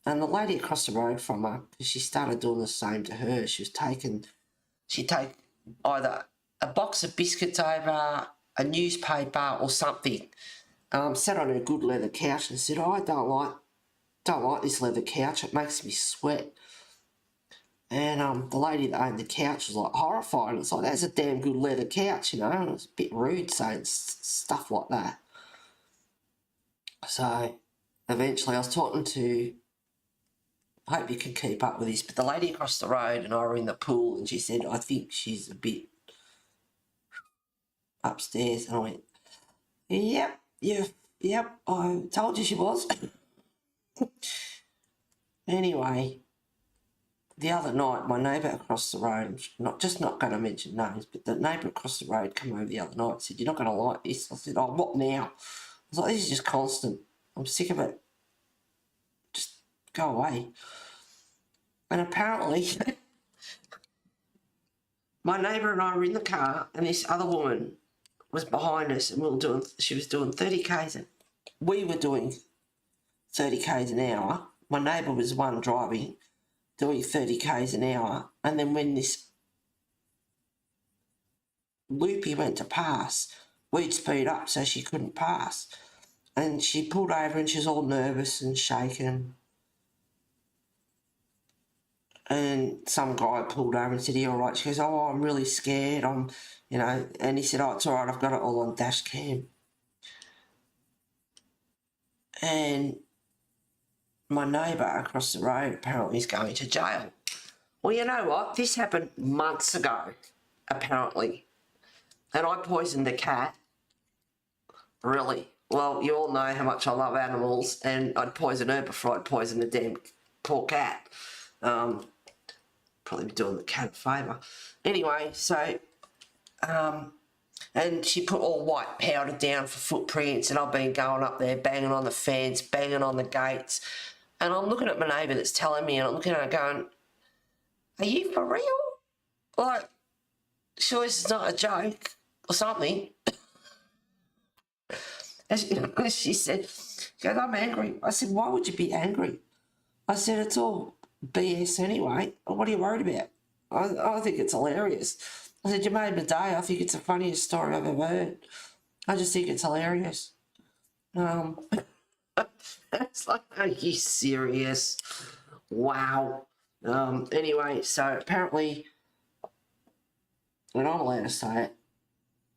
And the lady across the road from her, she started doing the same to her. She'd take either a box of biscuits over, a newspaper or something. Sat on her good leather couch and said, oh, I don't like this leather couch. It makes me sweat. And the lady that owned the couch was like horrified. It's like, that's a damn good leather couch, you know. And it was a bit rude saying stuff like that. So eventually I was talking to, I hope you can keep up with this, but the lady across the road and I were in the pool and she said, I think she's a bit upstairs. And I went, yep, I told you she was. Anyway, the other night, my neighbour across the road, not going to mention names, but the neighbour across the road came over the other night and said, you're not going to like this. I said, oh, what now? I was like, this is just constant. I'm sick of it. Just go away. And apparently, my neighbour and I were in the car and this other woman was behind us and she was doing 30 k's and we were doing 30 k's an hour. My neighbour was the one driving, doing 30 k's an hour, and then when this loopy went to pass, we'd speed up so she couldn't pass. And she pulled over and she was all nervous and shaking. And some guy pulled over and said, are you all right? She goes, oh, I'm really scared. And he said, oh, it's all right, I've got it all on dash cam. And my neighbour across the road apparently is going to jail. Well, you know what? This happened months ago, apparently. And I poisoned the cat. Really. Well, you all know how much I love animals, and I'd poison her before I'd poison the damn poor cat. Probably be doing the cat a favour. Anyway, so, and she put all white powder down for footprints, and I've been going up there, banging on the fence, banging on the gates, and I'm looking at my neighbour that's telling me, and I'm looking at her going, are you for real? Like, sure this is not a joke or something. And she said, she goes, I'm angry. I said, why would you be angry? I said, it's all BS anyway. What are you worried about? I think it's hilarious. I said, you made my day. I think it's the funniest story I've ever heard. I just think it's hilarious. It's like, are you serious? Wow. Anyway, so apparently, and I'm allowed to say it,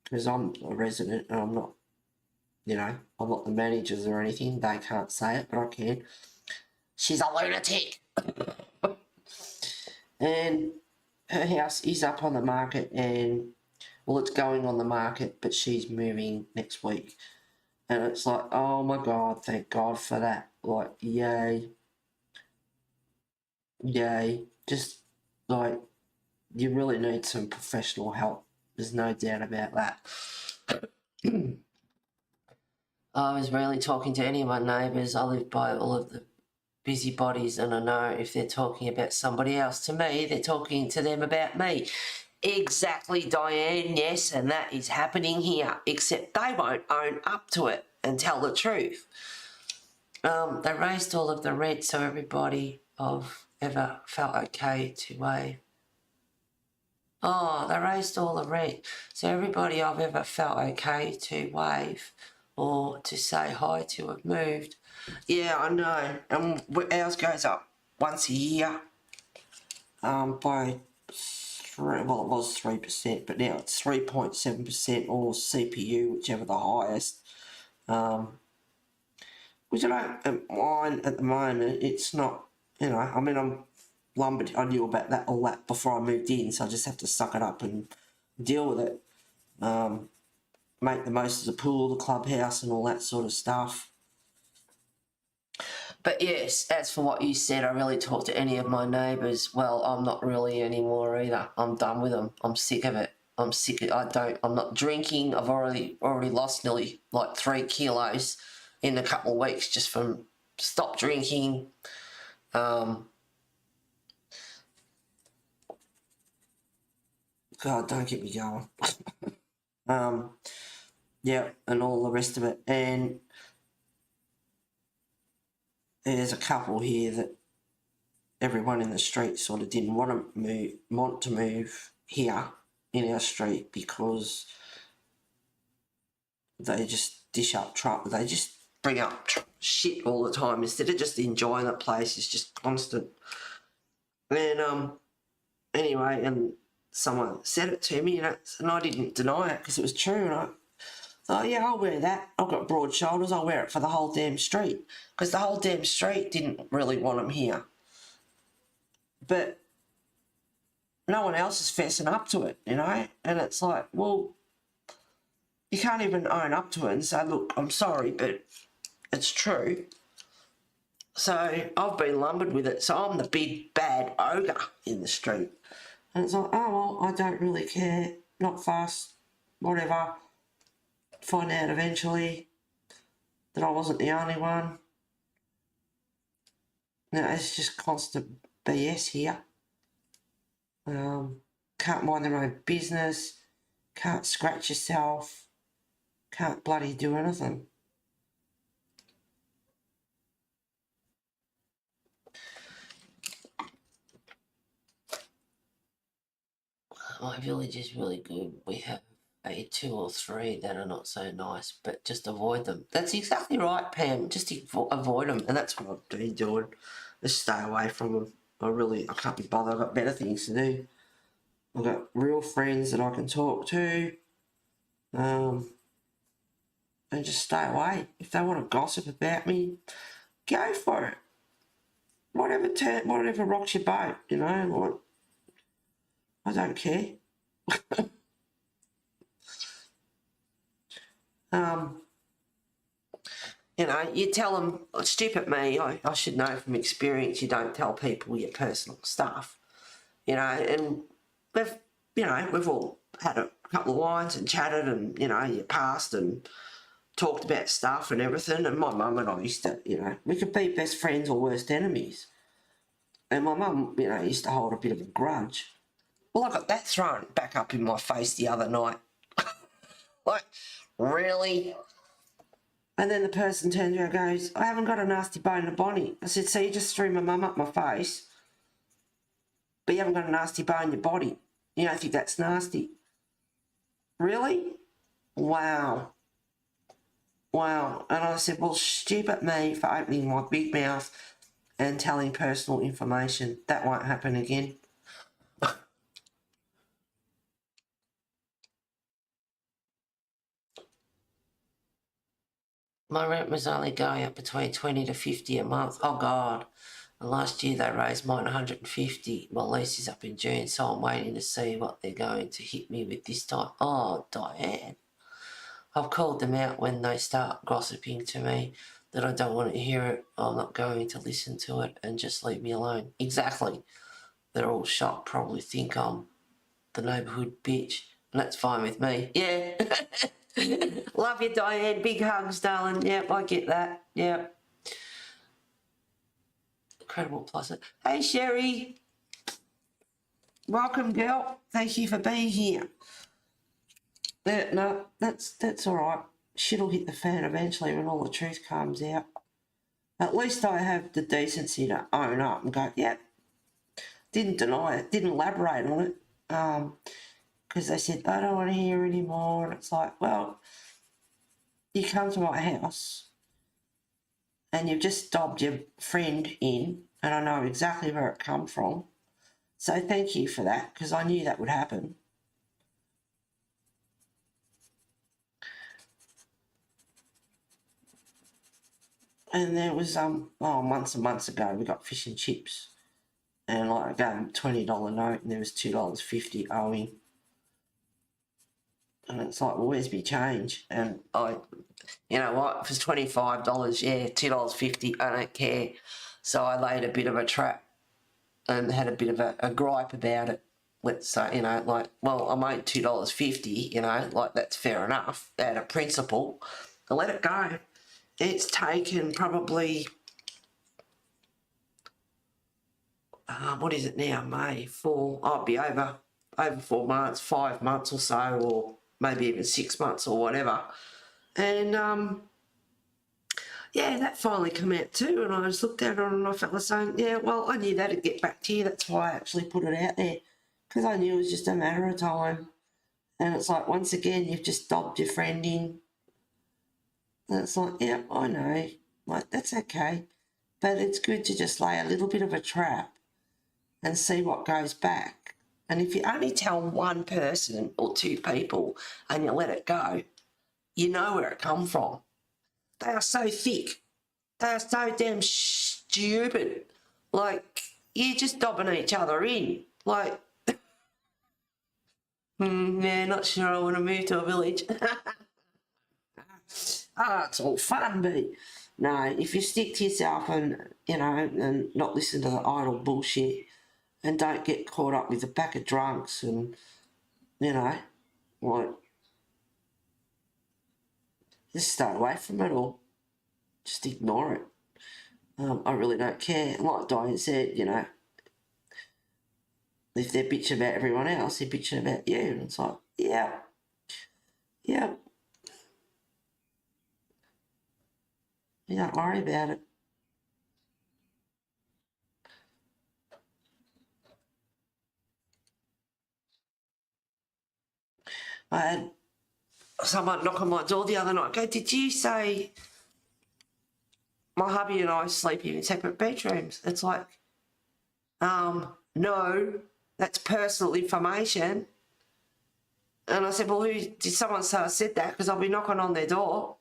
because I'm a resident and I'm not, I'm not the managers or anything. They can't say it, but I can. She's a lunatic. And her house is up on the market and, well, it's going on the market, but she's moving next week. And it's like, oh my God, thank God for that. Like, yay. Yay. Just, like, you really need some professional help. There's no doubt about that. I was rarely talking to any of my neighbours. I live by all of the busybodies, and I know if they're talking about somebody else to me, they're talking to them about me. Exactly, Diane, yes, and that is happening here, except they won't own up to it and tell the truth. They raised all of the red so everybody I've ever felt okay to wave. Oh, they raised all the red so everybody I've ever felt okay to wave or to say hi to have moved. Yeah, I know. And ours goes up once a year by 3, well, it was 3%, but now it's 3.7% or CPU, whichever the highest. Which I don't mind at the moment. It's not, I mean, I'm lumbered. I knew about all that before I moved in, so I just have to suck it up and deal with it. Make the most of the pool, the clubhouse, and all that sort of stuff. But yes, as for what you said, I really talked to any of my neighbours. Well, I'm not really anymore either. I'm done with them. I'm sick of it. I'm sick of I'm not drinking. I've already lost nearly like 3 kilos in a couple of weeks just from stop drinking. God, don't get me going. Yeah, and all the rest of it. And there's a couple here that everyone in the street sort of didn't want to move here in our street because they just dish up trouble. They just bring up shit all the time instead of just enjoying the place. It's just constant. And anyway, and someone said it to me, and I didn't deny it because it was true. And I thought, yeah, I'll wear that. I've got broad shoulders. I'll wear it for the whole damn street because the whole damn street didn't really want them here. But no one else is fessing up to it, you know? And it's like, well, you can't even own up to it and say, look, I'm sorry, but it's true. So I've been lumbered with it. So I'm the big bad ogre in the street. And it's like, oh, well, I don't really care. Not fast, whatever. Find out eventually that I wasn't the only one. No, it's just constant BS here. Can't mind their own business, can't scratch yourself, can't bloody do anything. My village is really good. We have 2 or 3 that are not so nice, but just avoid them. That's exactly right, Pam. Just avoid them, and that's what I've been doing. Just stay away from them. I can't be bothered. I've got better things to do. I've got real friends that I can talk to. And just stay away. If they want to gossip about me, go for it. Whatever rocks your boat, you know. I don't care. You know, you tell them, stupid me, I should know from experience, you don't tell people your personal stuff, you know, and we've all had a couple of wines and chatted and, you know, you passed and talked about stuff and everything, and my mum and I used to, you know, we could be best friends or worst enemies, and my mum, you know, used to hold a bit of a grudge. Well, I got that thrown back up in my face the other night. Like, really? And then the person turns around and goes, I haven't got a nasty bone in the body. I said, so you just threw my mum up my face, but you haven't got a nasty bone in your body. You don't think that's nasty? Really? Wow. Wow. And I said, well, stupid me for opening my big mouth and telling personal information. That won't happen again. My rent was only going up between 20 to 50 a month. Oh, God. And last year they raised mine 150. My lease is up in June, so I'm waiting to see what they're going to hit me with this time. Oh, Diane. I've called them out when they start gossiping to me that I don't want to hear it. I'm not going to listen to it and just leave me alone. Exactly. They're all shocked, probably think I'm the neighbourhood bitch. And that's fine with me. Yeah. Love you, Diane. Big hugs, darling. Yep, I get that. Yep. Incredible plus. Hey, Sherry. Welcome, girl. Thank you for being here. No, that's all right. Shit'll hit the fan eventually when all the truth comes out. At least I have the decency to own up and go, yep. Didn't deny it. Didn't elaborate on it. Because they said, I don't want to hear anymore. And it's like, well, you come to my house and you've just dobbed your friend in, and I know exactly where it come from. So thank you for that, because I knew that would happen. And there was, months and months ago, we got fish and chips. And like I gave him a $20 note and there was $2.50 owing. And it's like, well, where's my change? And I, you know what, if it's $25, yeah, $2.50, I don't care. So I laid a bit of a trap and had a bit of a gripe about it. Let's say, you know, like, well, I'm owed $2.50, you know, like that's fair enough out of principle. I let it go. It's taken probably, what is it now, May, I'll be over 4 months, 5 months or so, or maybe even 6 months or whatever. And, yeah, that finally came out too, and I just looked at it and I felt like saying, yeah, well, I knew that'd get back to you. That's why I actually put it out there, because I knew it was just a matter of time. And it's like, once again, you've just dobbed your friend in. And it's like, yeah, I know, like, that's okay. But it's good to just lay a little bit of a trap and see what goes back. And if you only tell one person or two people and you let it go, you know where it come from. They are so thick. They are so damn stupid. Like, you're just dobbing each other in. Like, yeah, not sure I want to move to a village. It's all fun, but no, if you stick to yourself and, you know, and not listen to the idle bullshit and don't get caught up with a pack of drunks and, you know, like, just stay away from it all. Just ignore it. I really don't care. Like Diane said, you know, if they're bitching about everyone else, they're bitching about you. And it's like, yeah. You don't worry about it. I had someone knock on my door the other night, go, did you say my hubby and I sleep in separate bedrooms? It's like, no, that's personal information. And I said, well, who did someone say I said that? Because I'll be knocking on their door.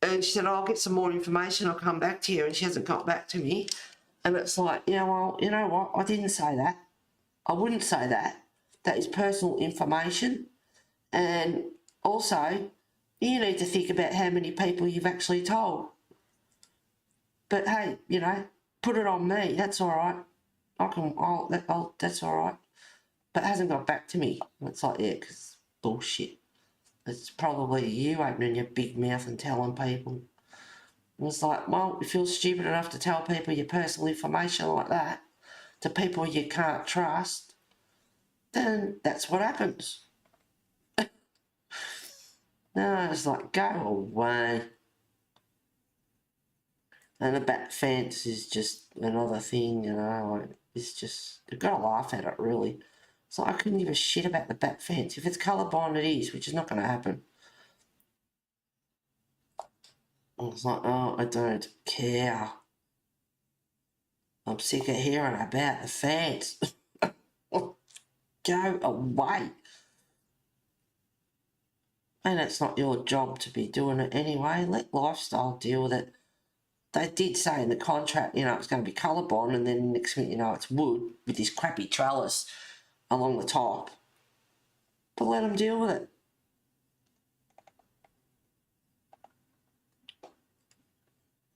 And she said, I'll get some more information, I'll come back to you. And she hasn't got back to me. And it's like, yeah, well, you know what? I didn't say that. I wouldn't say that. That is personal information. And also, you need to think about how many people you've actually told. But hey, you know, put it on me. That's all right. That's all right. But it hasn't got back to me. And it's like, yeah, because bullshit. It's probably you opening your big mouth and telling people. And it's like, well, if you're stupid enough to tell people your personal information like that to people you can't trust, then that's what happens. No, it's like, go away. And the bat fence is just another thing, you know, like, it's just, you've got to laugh at it, really. So I couldn't give a shit about the bat fence. If it's colourblind, it is, which is not going to happen. I was like, oh, I don't care. I'm sick of hearing about the fence. Go away. And it's not your job to be doing it anyway. Let lifestyle deal with it. They did say in the contract, you know, it's going to be colourblind, and then next minute, you know, it's wood with this crappy trellis along the top. But let them deal with it.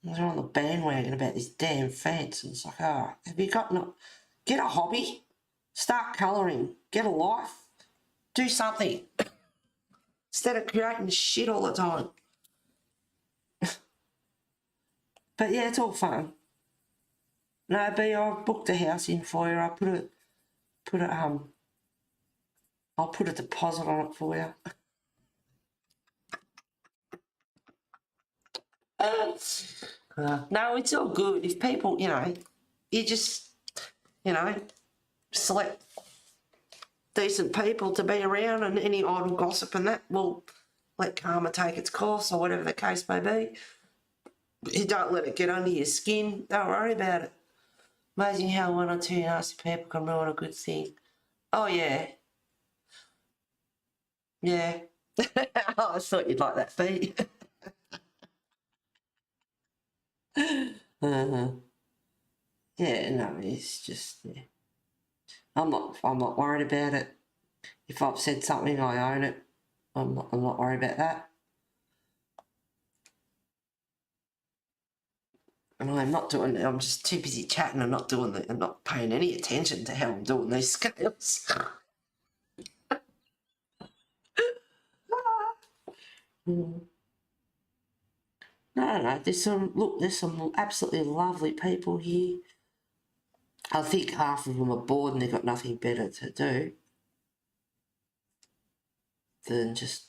They're on the bandwagon about this damn fence. And it's like, oh, have you got no... Get a hobby. Start colouring. Get a life. Do something. Instead of creating shit all the time. But yeah, it's all fun. No, B, I've booked a house in for you. I'll put a deposit on it for you. No, it's all good. If people, you know, you just, you know, select decent people to be around, and any idle gossip and that will let karma take its course, or whatever the case may be. You don't let it get under your skin. Don't worry about it. Amazing how one or two nasty people can ruin a good thing. Oh, yeah. Yeah. Oh, I thought you'd like that, Pete. Yeah, no, it's just, yeah. I'm not worried about it. If I've said something, I own it. I'm not worried about that. And I'm not doing it. I'm just too busy chatting and not doing and not paying any attention to how I'm doing these scales. No, there's some absolutely lovely people here. I think half of them are bored and they've got nothing better to do than just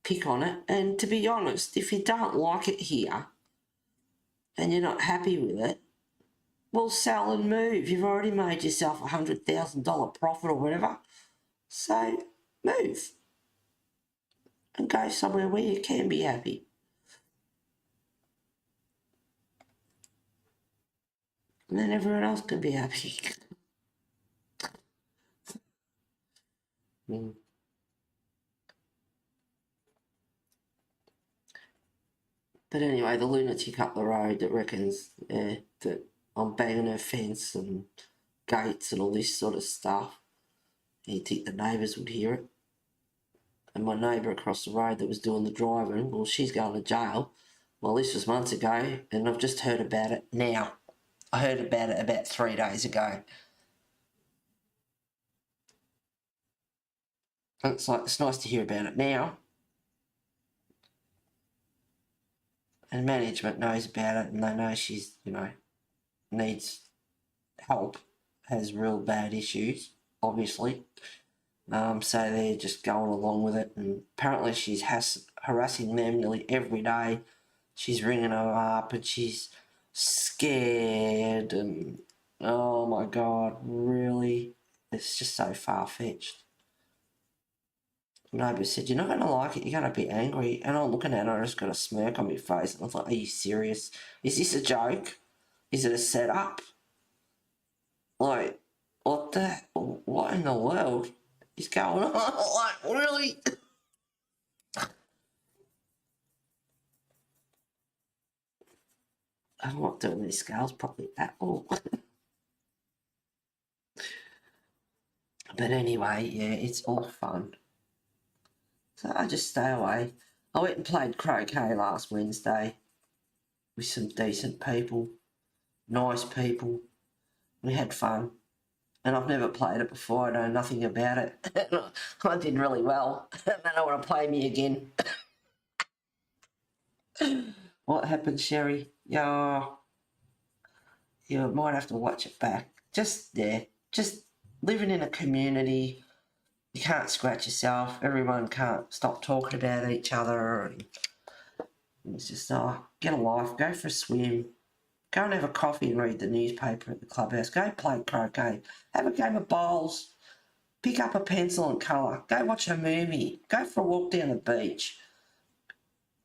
pick on it. And to be honest, if you don't like it here and you're not happy with it, well, sell and move. You've already made yourself $100,000 profit or whatever. So move and go somewhere where you can be happy. And then everyone else can be happy. Mm. But anyway, the lunatic up the road that reckons that I'm banging her fence and gates and all this sort of stuff. He'd think the neighbours would hear it. And my neighbour across the road that was doing the driving, well, she's going to jail. Well, this was months ago, and I've just heard about it now. I heard about it about 3 days ago. And it's nice to hear about it now. And management knows about it, and they know she's, needs help, has real bad issues, obviously. So they're just going along with it, and apparently she's harassing them nearly every day. She's ringing her up and she's scared, and oh my God, really? It's just so far-fetched. Neighbour said, "You're not going to like it, you're going to be angry." And I'm looking at her, I just got a smirk on my face, and I thought, are you serious? Is this a joke? Is it a setup? Like, what in the world is going on? Like, really? I'm not doing these scales properly at all. But anyway, yeah, it's all fun. So I just stay away. I went and played croquet last Wednesday with some decent people, nice people. We had fun. And I've never played it before. I know nothing about it. I did really well. They don't want to play me again. What happened, Sherry? Yeah, you might have to watch it back. Just living in a community. You can't scratch yourself. Everyone can't stop talking about each other. And it's just, get a life. Go for a swim. Go and have a coffee and read the newspaper at the clubhouse. Go play croquet. Have a game of bowls. Pick up a pencil and colour. Go watch a movie. Go for a walk down the beach.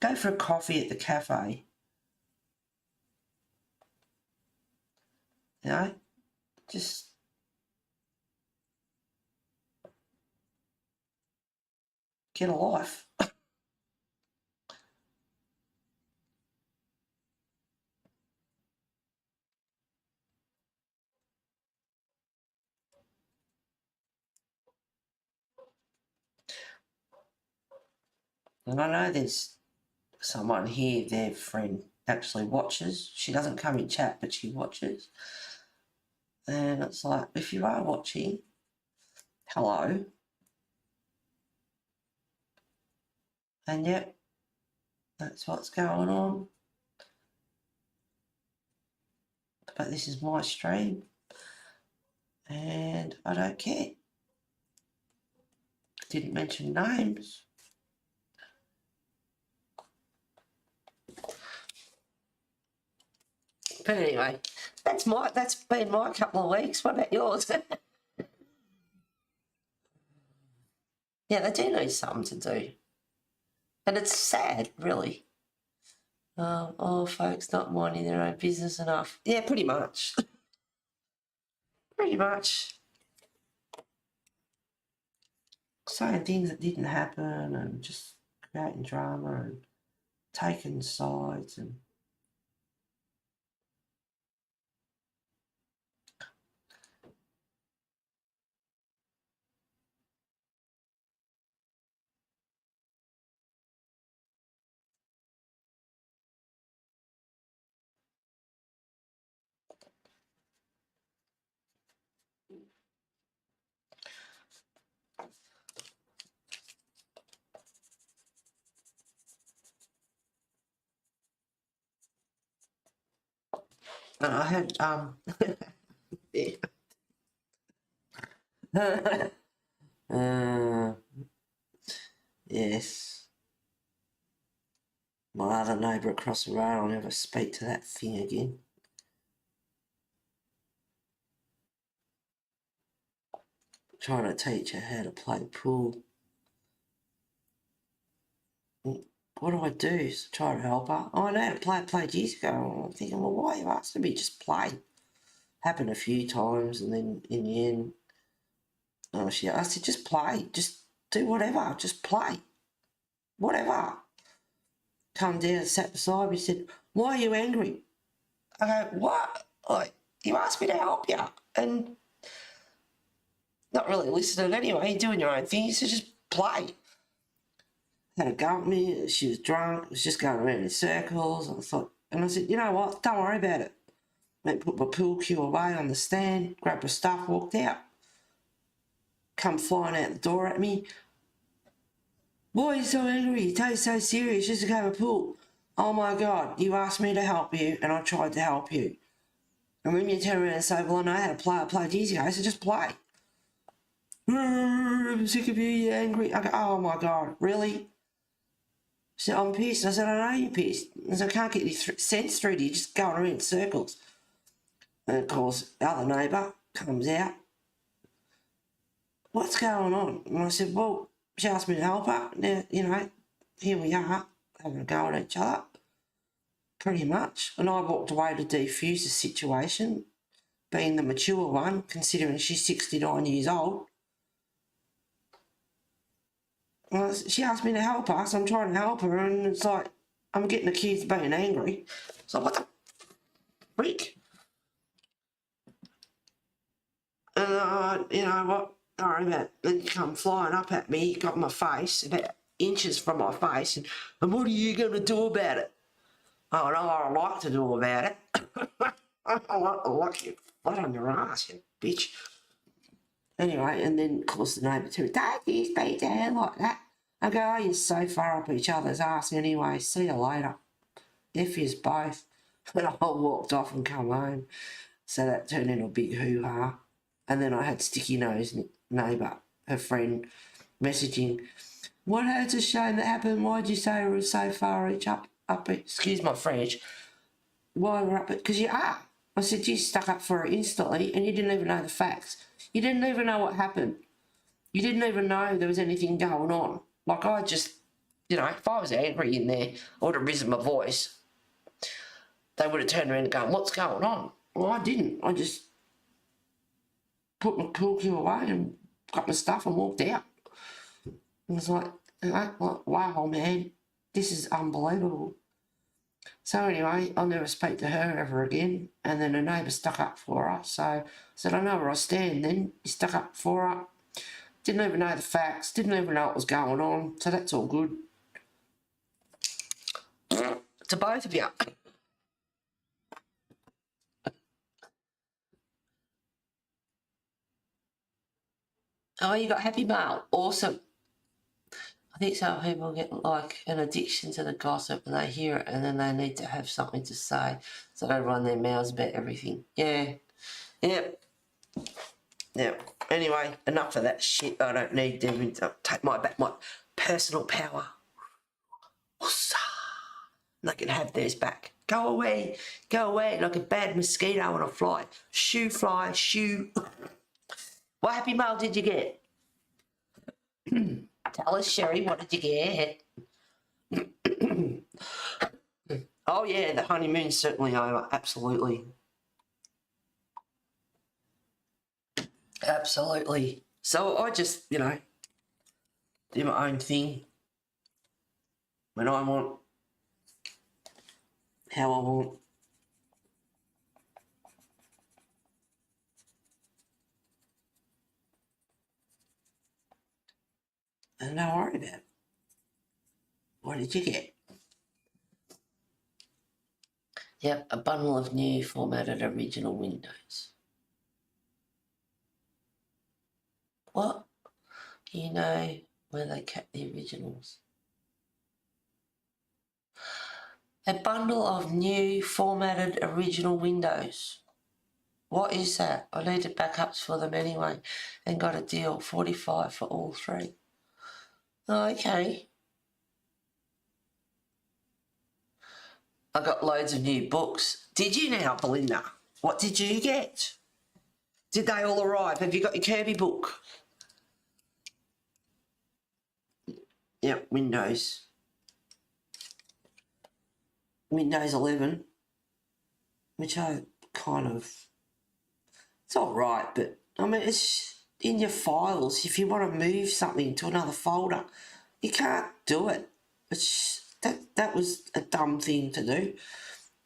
Go for a coffee at the cafe. Just get a life. And I know there's someone here, their friend actually watches. She doesn't come in chat, but she watches. And it's like, if you are watching, hello. And yep, that's what's going on. But this is my stream. And I don't care. Didn't mention names. But anyway, that's been my couple of weeks. What about yours? Yeah, they do need something to do. And it's sad, really. Folks not minding their own business enough. Yeah, pretty much. Pretty much. Saying things that didn't happen and just creating drama and taking sides and And I had yes. My other neighbour across the road, I'll never speak to that thing again. Trying to teach her how to play pool. What do I do? So try to help her. Oh, I know how to play. I played years ago. I'm thinking, well, why are you asking me? Just play. Happened a few times, and then in the end, I said, just play. Just do whatever. Just play. Whatever. Come down, sat beside me, said, why are you angry? I go, what? Like, you asked me to help you. And not really listening anyway. You're doing your own thing. He said, just play. Had a go at me. She was drunk. Was just going around in circles. And I said, you know what? Don't worry about it. Went put my pool cue away on the stand, grabbed her stuff, walked out. Come flying out the door at me. Why are you so angry? You take it so serious, just a game of pool. Oh my God, you asked me to help you and I tried to help you. And when you turn around and say, well, I know how to play, I played years ago, so just play. I'm sick of you, you're angry. I go, oh my God, really? She said, I'm pissed. I said, I know you're pissed. I said, I can't get your sense through to you, just going around in circles. And of course, the other neighbour comes out. What's going on? And I said, well, she asked me to help her. Now, you know, here we are, having a go at each other, pretty much. And I walked away to defuse the situation, being the mature one, considering she's 69 years old. She asked me to help her, so I'm trying to help her, and it's like, I'm getting accused of being angry. So what the freak? And you know what? Sorry about it. Then you come flying up at me, got my face, about inches from my face, and what are you going to do about it? Oh, no, what I'd like to do about it. I like you flat on your ass, you bitch. Anyway, and then, of course, the neighbour too, don't you speak to her like that. I go, oh, you're so far up each other's ass anyway, see you later. F yous both. And I walked off and come home. So that turned into a big hoo-ha. And then I had Sticky Nose neighbour, her friend, messaging, what hurts a shame that happened? Why'd you say we were so far each up, excuse my French, why we're up it? Because you are. I said, you stuck up for it instantly and you didn't even know the facts. You didn't even know what happened. You didn't even know there was anything going on. Like, I just, you know, if I was angry in there, I would have risen my voice. They would have turned around and gone, what's going on? Well, I didn't. I just put my pool cue away and got my stuff and walked out. It was like, wow, man, this is unbelievable. So anyway, I'll never speak to her ever again. And then her neighbour stuck up for her. So I said, I know where I stand then. You stuck up for her. Didn't even know the facts. Didn't even know what was going on. So that's all good. To both of you. Oh, you got Happy Mail. Awesome. I think some people get like an addiction to the gossip and they hear it and then they need to have something to say, so they run their mouths about everything. Yeah. Yep. Yep. Anyway, enough of that shit. I don't need them to take my personal power. And they can have theirs back. Go away like a bad mosquito on a fly. Shoo, fly, shoo. What Happy Mail did you get? Tell us, Sherry, what did you get? Oh yeah, the honeymoon's certainly over. Absolutely. Absolutely. So I just, you know, do my own thing when I want, how I want. And don't worry about it. What did you get? Yep, a bundle of new formatted original windows. What? You know where they kept the originals? A bundle of new formatted original windows. What is that? I needed backups for them anyway and got a deal, 45 for all three. Oh, okay. I got loads of new books. Did you now, Belinda? What did you get? Did they all arrive? Have you got your Kirby book? Yep, Windows 11, which I kind of, it's all right, but I mean, it's in your files. If you want to move something to another folder, you can't do it. It's, that was a dumb thing to do.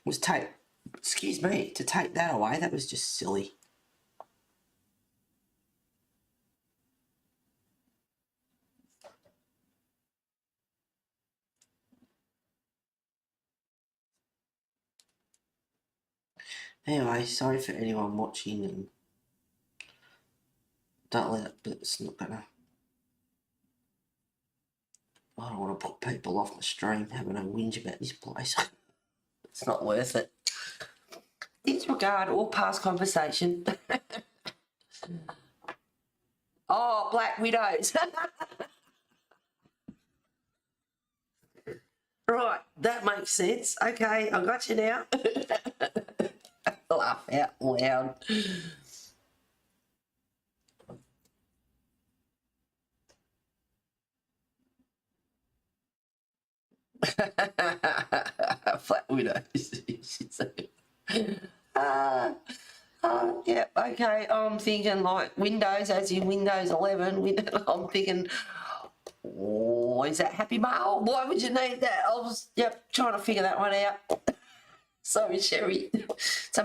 Was take, excuse me, to take that away. That was just silly. Anyway, sorry for anyone watching, and don't let it, but it's not gonna, I don't want to put people off my stream having a whinge about this place. It's not worth it. Disregard all past conversation. Oh, Black Widows. Right, that makes sense. Okay, I got you now. Laugh out loud. Flat Widows. Yeah, okay, I'm thinking like Windows, as in Windows 11. I'm thinking, oh, is that Happy Mail? Why would you need that? I was, trying to figure that one out. Sorry, Sherry. It's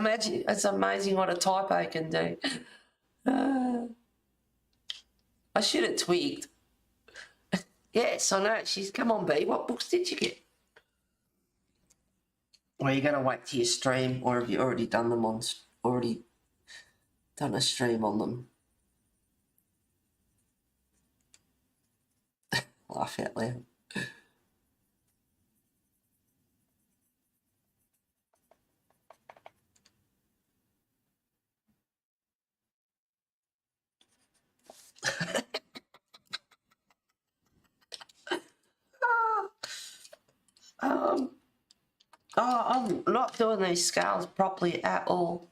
amazing what a typo can do. I should have twigged. Yes, I know. Come on, B. What books did you get? Or are you going to wait till you stream, or have you already done them already done a stream on them? Laugh out loud. I'm not doing these scales properly at all.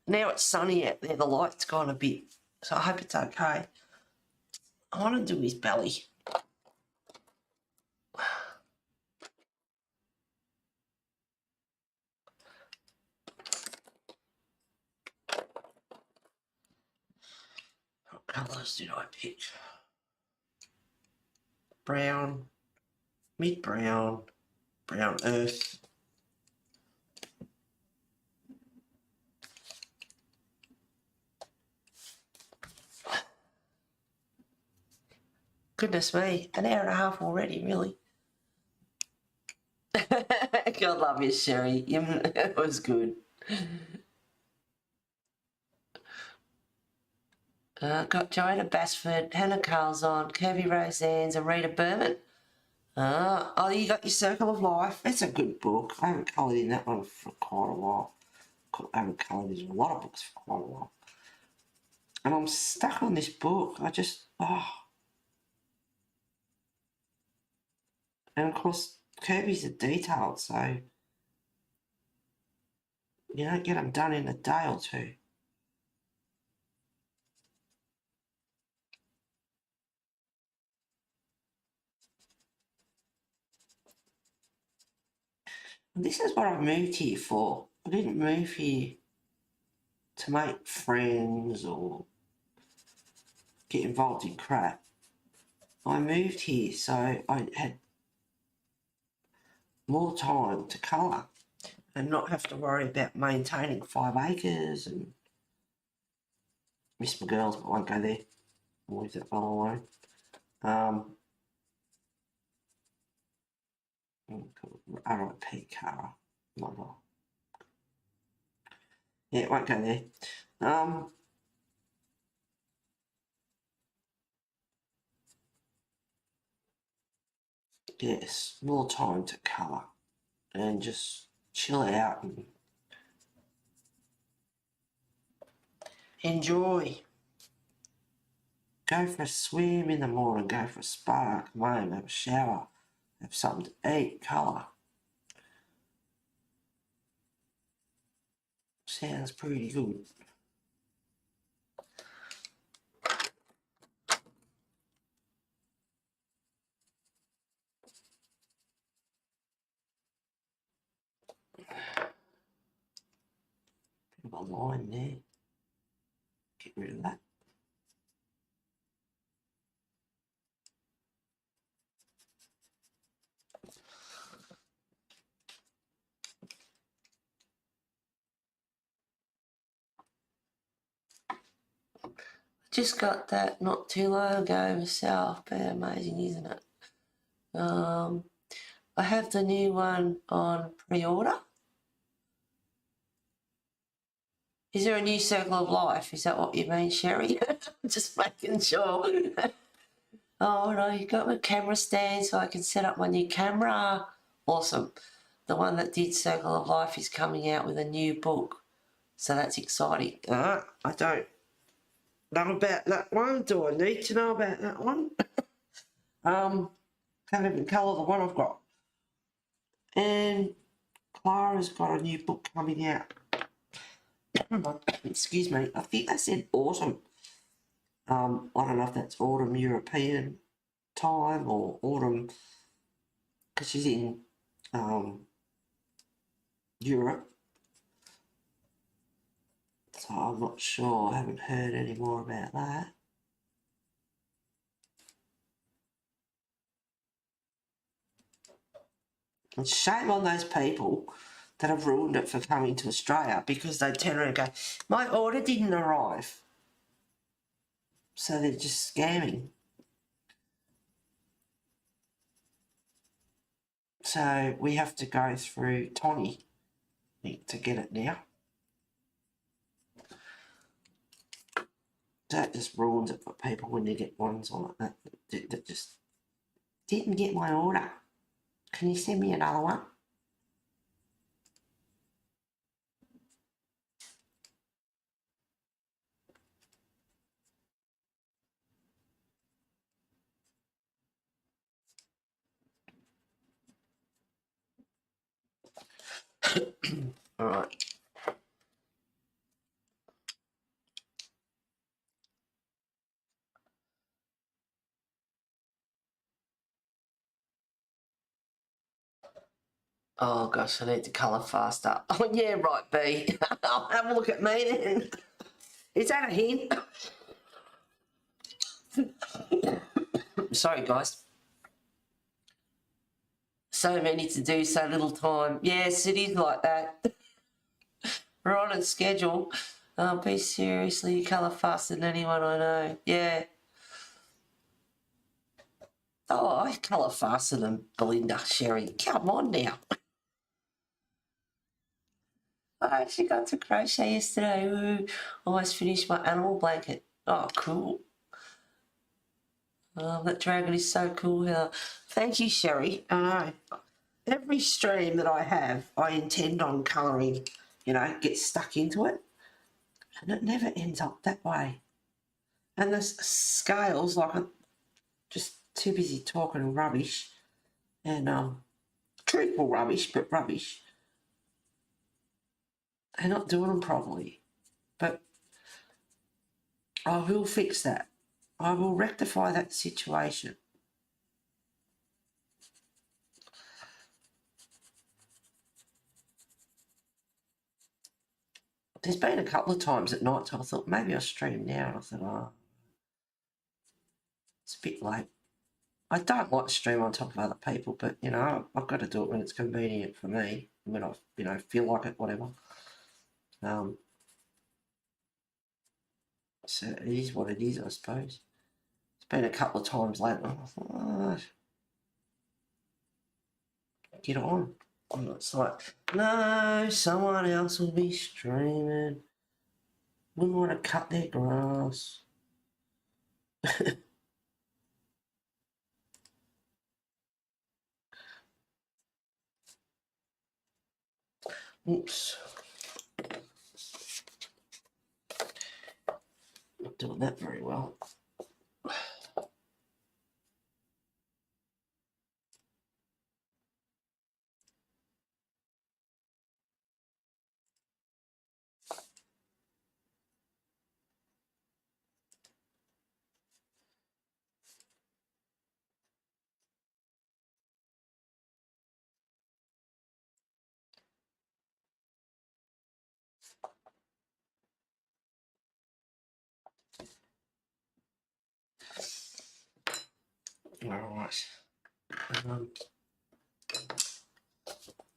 Now it's sunny out there, the light's gone a bit, so I hope it's okay. I want to do his belly. What colours did I pick? Brown, mid-brown, brown earth. Goodness me, an hour and a half already, really. God love you, Sherry. It was good. Got Joanna Basford, Hannah Carlson, kerbyrosanes, and Rita Berman. Oh, you got your Circle of Life. It's a good book. I haven't coloured in that one for quite a while. I haven't coloured in a lot of books for quite a while. And I'm stuck on this book. And of course, Kirby's are detailed, so you don't get them done in a day or two. And this is what I've moved here for. I didn't move here to make friends or get involved in crap. I moved here so I had more time to colour and not have to worry about maintaining 5 acres and miss my girls, but I won't go there. I'll leave that one alone. RIP Cara. Yeah, it won't go there. Yes, more time to colour. and just chill out and enjoy. Go for a swim in the morning, go for a spa, come home, have a shower, have something to eat, colour. Sounds pretty good. Bit of a line there. Get rid of that. Just got that not too long ago myself. Pretty amazing, isn't it? I have the new one on pre-order. Is there a new Circle of Life? Is that what you mean, Sherry? Just making sure. Oh no, you got my camera stand so I can set up my new camera. Awesome. The one that did Circle of Life is coming out with a new book. So that's exciting. I don't know about that one. Do I need to know about that one? Can't even colour the one I've got. And Clara's got a new book coming out. Excuse me. I think they said autumn. I don't know if that's autumn European time or autumn, because she's in Europe. So I'm not sure. I haven't heard any more about that. And shame on those people that have ruined it for coming to Australia, because they turn around and go, my order didn't arrive. So they're just scamming. So we have to go through Tony to get it now. That just ruins it for people when they get ones on it that just didn't get my order. Can you send me another one? All right. Oh gosh, I need to colour faster. Oh yeah, right, B. I'll have a look at me then. Is that a hint? Sorry, guys. So many to do, so little time. Yes, it is like that. We're on a schedule. Be seriously, you colour faster than anyone I know. Yeah. Oh, I colour faster than Belinda, Sherry. Come on now. I actually got to crochet yesterday. Woo. Almost finished my animal blanket. Oh, cool. That dragon is so cool, Heather. Thank you, Sherry. I know. Every stream that I have, I intend on colouring, get stuck into it. And it never ends up that way. And the scales, like, I'm just too busy talking rubbish. And, truthful rubbish, but rubbish. And not doing them properly. But I will fix that. I will rectify that situation. There's been a couple of times at night, so I thought maybe I'll stream now. And I thought, oh, it's a bit late. I don't like to stream on top of other people, but, I've got to do it when it's convenient for me, when I, feel like it, whatever. So it is what it is, I suppose. It's been a couple of times lately. I thought, oh, get on. And it's like, no, someone else will be streaming. Wouldn't want to cut their grass. Oops. Not doing that very well. Alright. I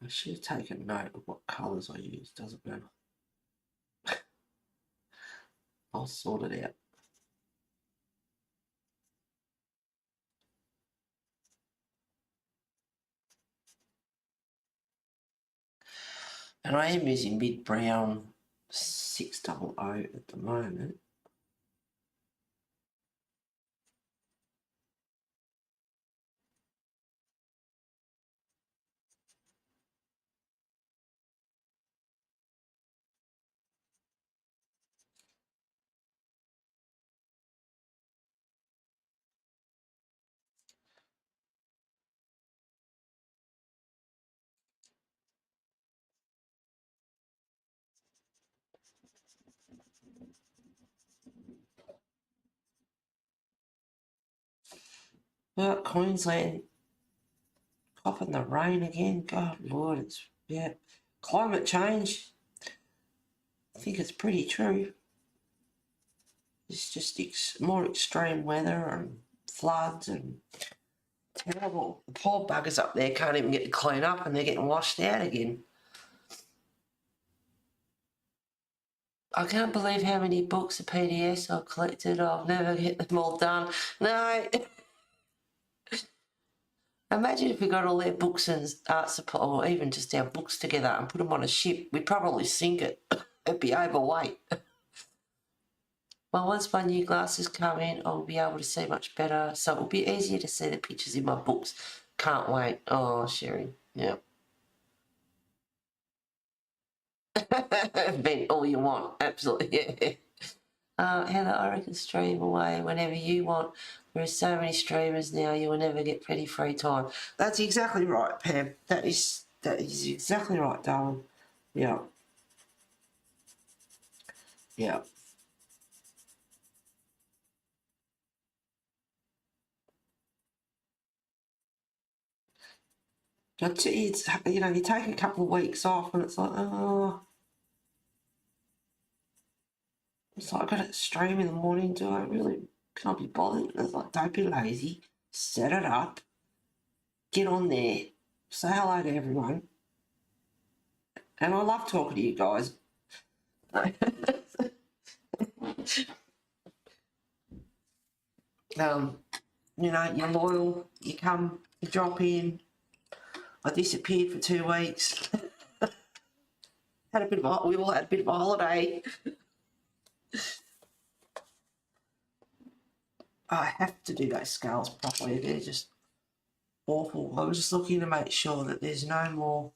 should have taken note of what colours I use, doesn't matter. I'll sort it out. And I am using mid brown 600 at the moment. But Queensland copping the rain again. God Lord, it's, yeah. Climate change. I think it's pretty true. It's just more extreme weather and floods and terrible. The poor buggers up there can't even get to clean up and they're getting washed out again. I can't believe how many books of PDS I've collected. I'll never get them all done. No. Imagine if we got all their books and art supply, or even just our books together and put them on a ship. We'd probably sink it. It'd be overweight. Well, once my new glasses come in, I'll be able to see much better. So it'll be easier to see the pictures in my books. Can't wait. Oh, Sherry. Yeah. Vent all you want. Absolutely. Yeah. Heather, I reckon stream away whenever you want. There are so many streamers now, you will never get pretty free time. That's exactly right, Pam. That is exactly right, darling. Yeah. Yeah. It's, you know, you take a couple of weeks off and it's like, oh, it's like I got to stream in the morning. Do I really, can I be bothered? And it's like, don't be lazy. Set it up. Get on there. Say hello to everyone. And I love talking to you guys. You know, you're loyal. You come, you drop in. I disappeared for 2 weeks. We all had a bit of a holiday. I have to do those scales properly. They're just awful. I was just looking to make sure that there's no more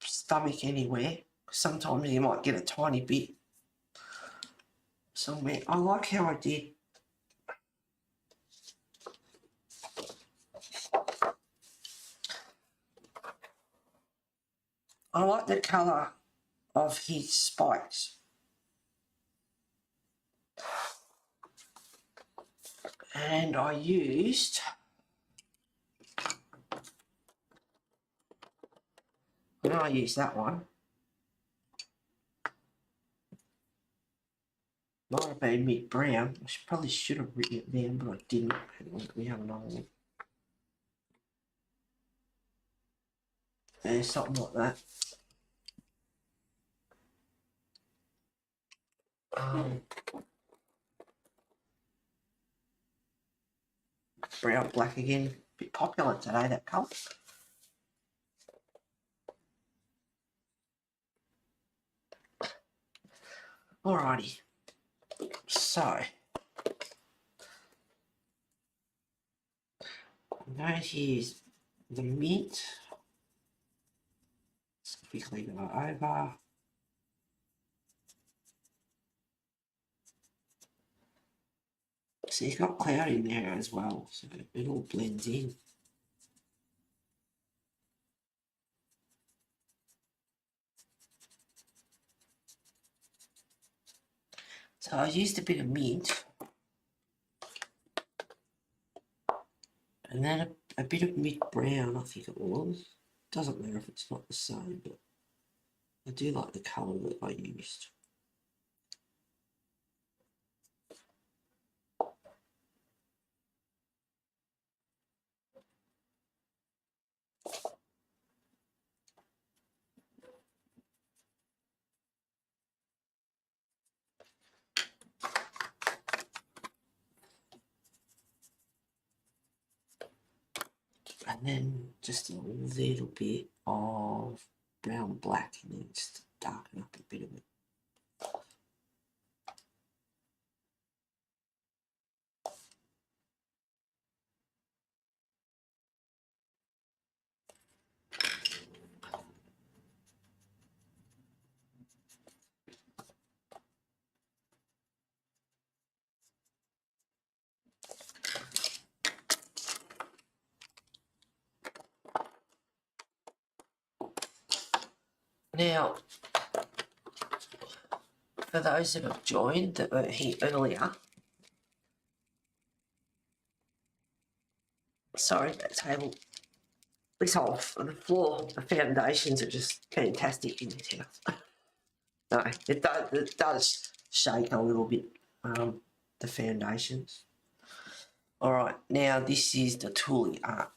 stomach anywhere. Sometimes you might get a tiny bit somewhere. I like how I did. I like the colour of his spikes. And I used that one. Might have been mid brown. I probably should have written it down, but I didn't. We have another one. Yeah, something like that. Brown black again. A bit popular today, that colour. Alrighty. So I'm going to use the mint quickly go over. So you've got cloud in there as well, so it all blends in. So I used a bit of mint and then a bit of mint brown, I think it was. Doesn't matter if it's not the same, but I do like the colour that I used. And then just a little bit of brown black and then just darken up a bit of it. Now, for those that have joined that were here earlier, sorry, that table is off on the floor. The foundations are just fantastic in this house. No, it does shake a little bit, the foundations. All right, now this is the Toolie art.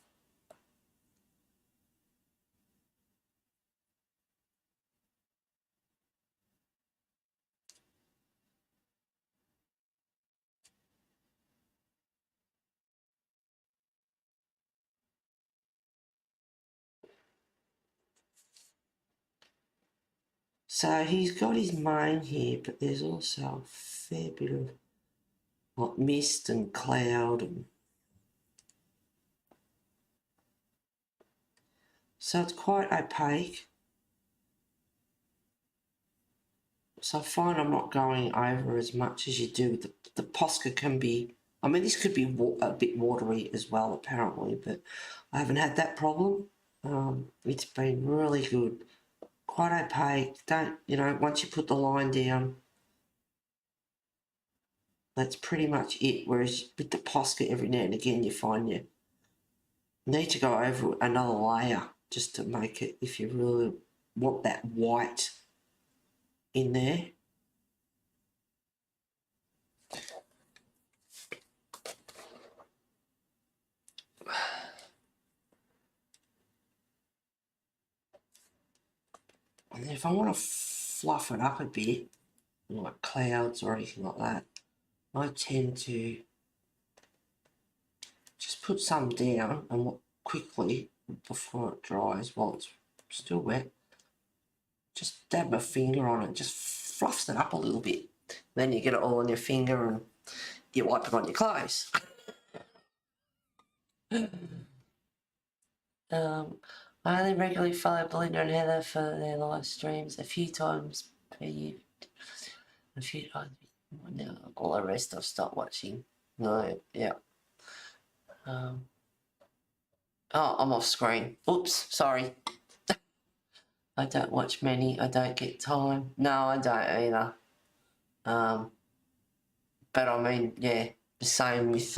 So he's got his mane here, but there's also a fair bit of like mist and cloud, and so it's quite opaque. So I find I'm not going over as much as you do. The Posca can be, I mean, this could be a bit watery as well, apparently, but I haven't had that problem. It's been really good. Quite opaque. Don't, you know, once you put the line down, that's pretty much it. Whereas with the Posca, every now and again, you find you need to go over another layer just to make it, if you really want that white in there. And then if I want to fluff it up a bit, like clouds or anything like that, I tend to just put some down and quickly, before it dries, while it's still wet, just dab my finger on it, just fluffs it up a little bit. Then you get it all on your finger and you wipe it on your clothes. I only regularly follow Belinda and Heather for their live streams a few times per year. A few times. Now all the rest I've stopped watching. No, yeah. Oh, I'm off screen. Oops, sorry. I don't watch many. I don't get time. No, I don't either. But I mean, yeah, the same with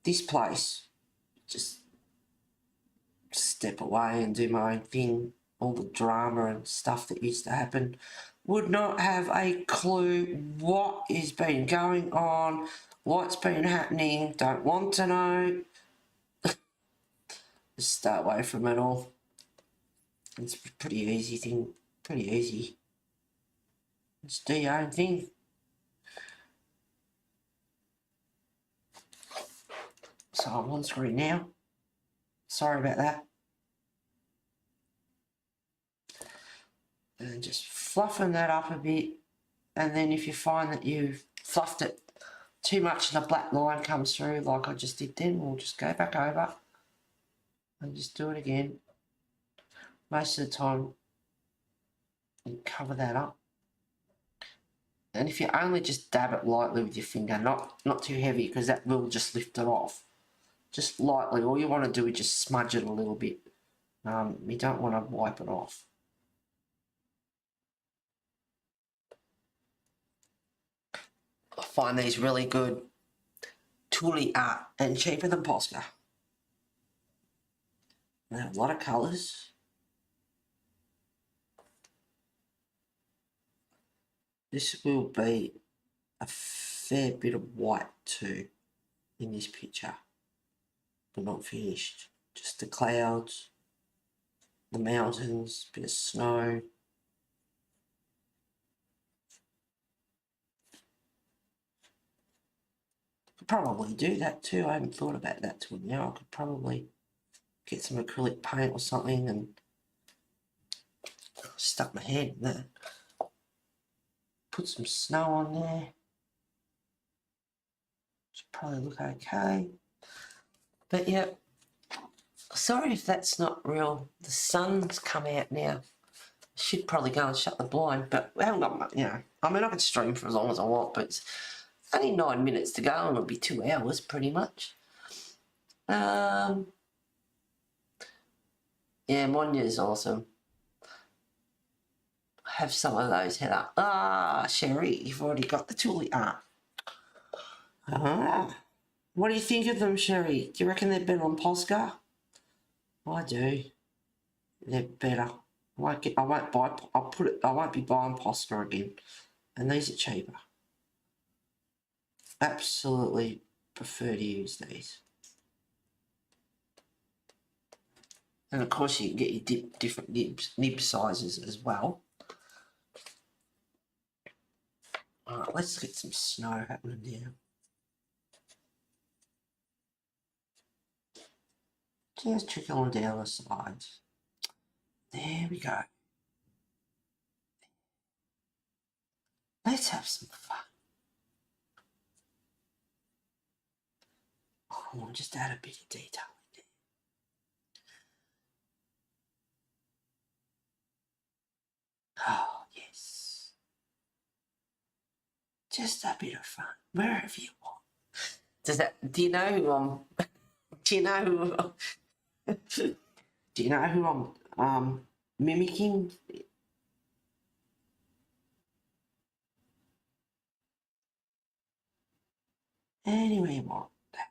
this place. Just step away and do my own thing. All the drama and stuff that used to happen. Would not have a clue what is been going on, what's been happening, don't want to know. Just stay away from it all. It's a pretty easy thing, pretty easy. Just do your own thing. So I'm on screen now. Sorry about that. And just fluffing that up a bit. And then if you find that you've fluffed it too much and a black line comes through like I just did then, we'll just go back over and just do it again. most of the time you cover that up. And if you only just dab it lightly with your finger, not too heavy, because that will just lift it off. Just lightly, all you want to do is just smudge it a little bit. You don't want to wipe it off. I find these really good. Tuli art and cheaper than Posca. They have a lot of colours. This will be a fair bit of white too in this picture, but not finished. Just the clouds, the mountains, a bit of snow. Could probably do that too. I haven't thought about that till now. I could probably get some acrylic paint or something and stuck my hand in that. Put some snow on there. Should probably look okay. But yeah, sorry if that's not real. The sun's come out now. I should probably go and shut the blind, but we haven't got much, you know. I mean, I can stream for as long as I want, but it's only 9 minutes to go and it'll be 2 hours pretty much. Yeah, Monya's awesome. Have some of those, Heather. Ah, Sherry, you've already got the Tuli art. What do you think of them, Sherry? Do you reckon they're better on Posca? I do. They're better. I won't be buying Posca again. And these are cheaper. Absolutely prefer to use these. And of course you can get your different nib sizes as well. Alright, let's get some snow happening now. Just trickling down the sides. There we go. Let's have some fun. Oh, I'll just add a bit of detail in there. Oh, yes. Just a bit of fun, wherever you want. Do you know who I'm mimicking? Anyway, what? Yes.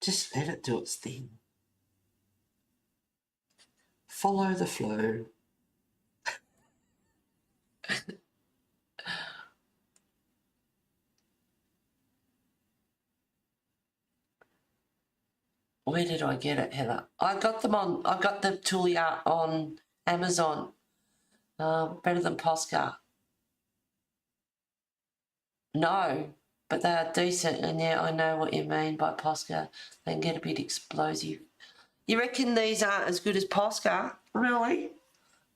Just let it do its thing. Follow the flow. Where did I get it, Heather? I got the Tuli art on Amazon. Better than Posca. No, but they are decent, and yeah, I know what you mean by Posca. They can get a bit explosive. You reckon these aren't as good as Posca? Really?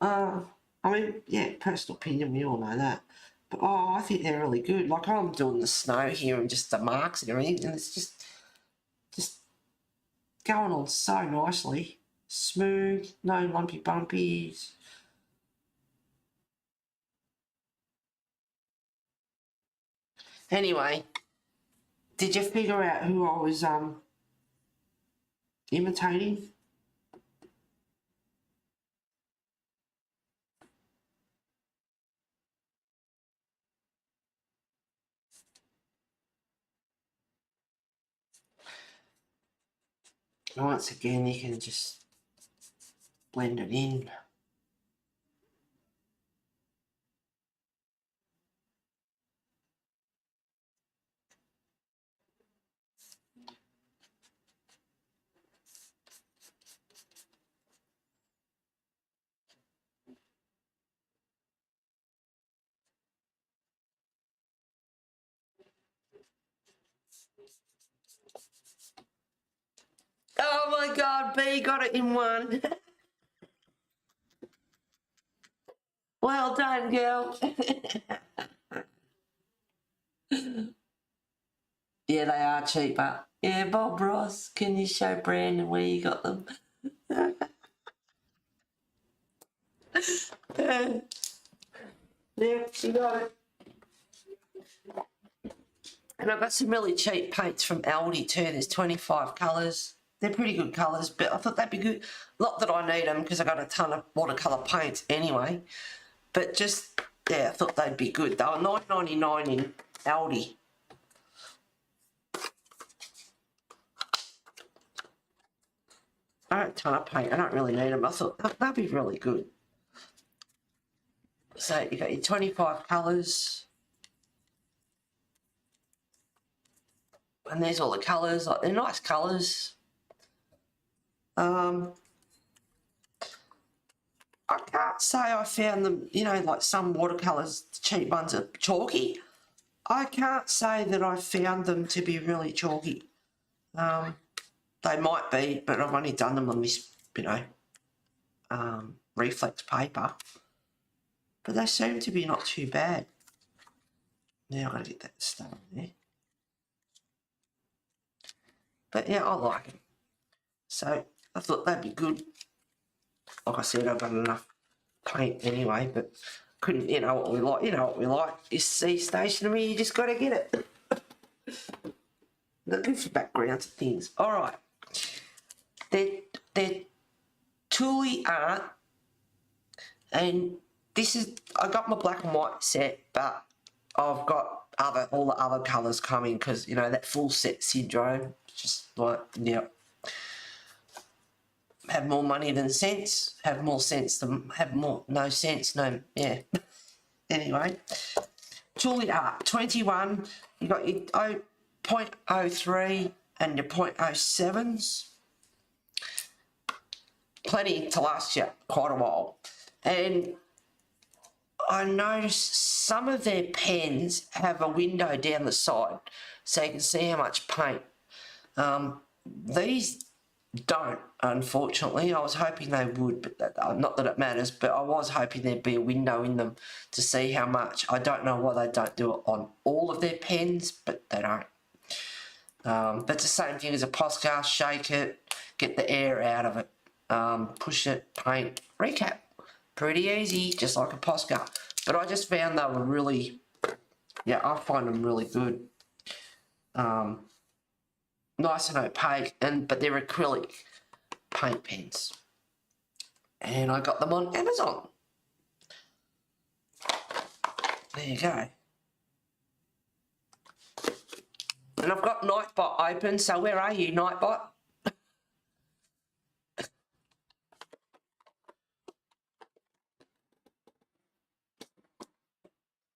I mean, yeah, personal opinion, we all know that. But, I think they're really good. Like, I'm doing the snow here and just the marks and everything, and it's just going on so nicely. Smooth, no lumpy bumpies. Anyway, did you figure out who I was imitating? Once again, you can just blend it in. Oh my God, B got it in one. Well done, girl. Yeah, they are cheaper. Yeah, Bob Ross, can you show Brandon where you got them? Yeah, she got it. And I've got some really cheap paints from Aldi too. There's 25 colours. They're pretty good colours, but I thought they'd be good. Not that I need them because I got a ton of watercolour paints anyway. But just, yeah, I thought they'd be good. They were $9.99 in Aldi. I don't have a ton of paint. I don't really need them. I thought they'd be really good. So you got your 25 colours. And there's all the colours. Like, they're nice colours. I can't say I found them, you know, like some watercolours, the cheap ones are chalky. I can't say that I found them to be really chalky. They might be, but I've only done them on this, you know, reflex paper. But they seem to be not too bad. Now I've got to get that stuff in there. But yeah, I like them. So I thought they'd be good. Like I said, I've got enough paint anyway, but couldn't, you know what we like, you see stationery, you just got to get it. They're good for backgrounds and things. All right. They're Tuli art, and this is, I got my black and white set, but I've got all the other colours coming because, you know, that full set syndrome, just like, yeah. Have more money than sense, have more sense than have more, no sense, no, yeah. Anyway, Tuli art, 21, you got your 0.03 and your 0.07s. Plenty to last you quite a while. And I noticed some of their pens have a window down the side so you can see how much paint. These don't, unfortunately. I was hoping they would, but not that it matters, but I was hoping there'd be a window in them to see how much. I don't know why they don't do it on all of their pens, but they don't. That's the same thing as a Posca. Shake it, get the air out of it, push it, paint, recap. Pretty easy, just like a Posca. But I just found they were really, yeah, I find them really good. Nice and opaque, but they're acrylic paint pens. And I got them on Amazon. There you go. And I've got Nightbot open, so where are you, Nightbot?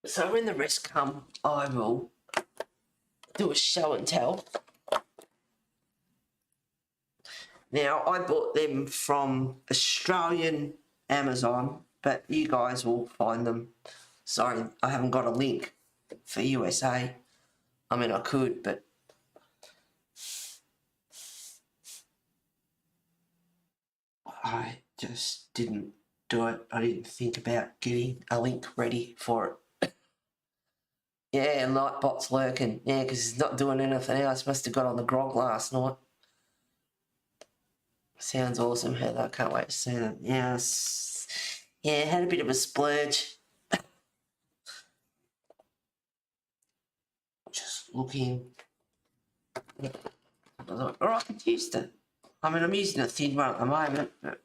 So when the rest come, I will do a show and tell. Now, I bought them from Australian Amazon, but you guys will find them. Sorry, I haven't got a link for USA. I mean, I could, but I just didn't do it. I didn't think about getting a link ready for it. Yeah, Nightbot's lurking. Yeah, because he's not doing anything else. Must have got on the grog last night. Sounds awesome, Heather. I can't wait to see them. Yes. Yeah, had a bit of a splurge. Just looking. Or I could use the, I mean, I'm using a thin one at the moment, but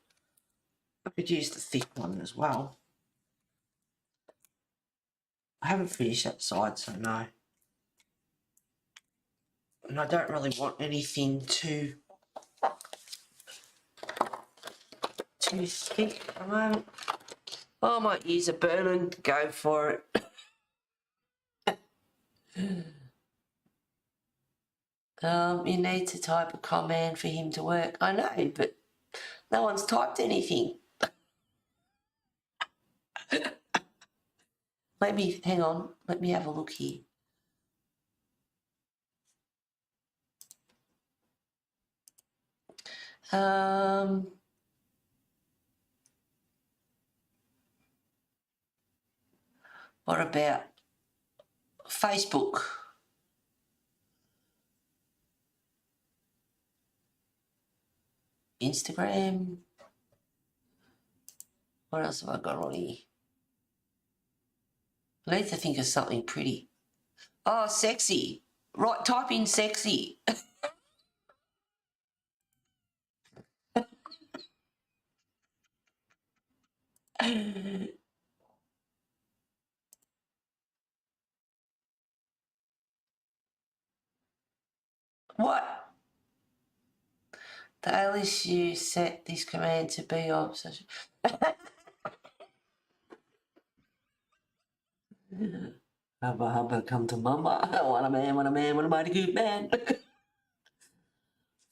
I could use the thick one as well. I haven't finished that side, so no. And I don't really want anything too thick at the moment. I might use a burning, go for it. You need to type a command for him to work. I know, but no one's typed anything. Hang on, let me have a look here. What about Facebook? Instagram. What else have I got on here? I need to think of something pretty. Oh, sexy. Right, type in sexy. What? The LSU set this command to be of such. Hubba hubba come to mama. What a man, what a man, what a mighty good man.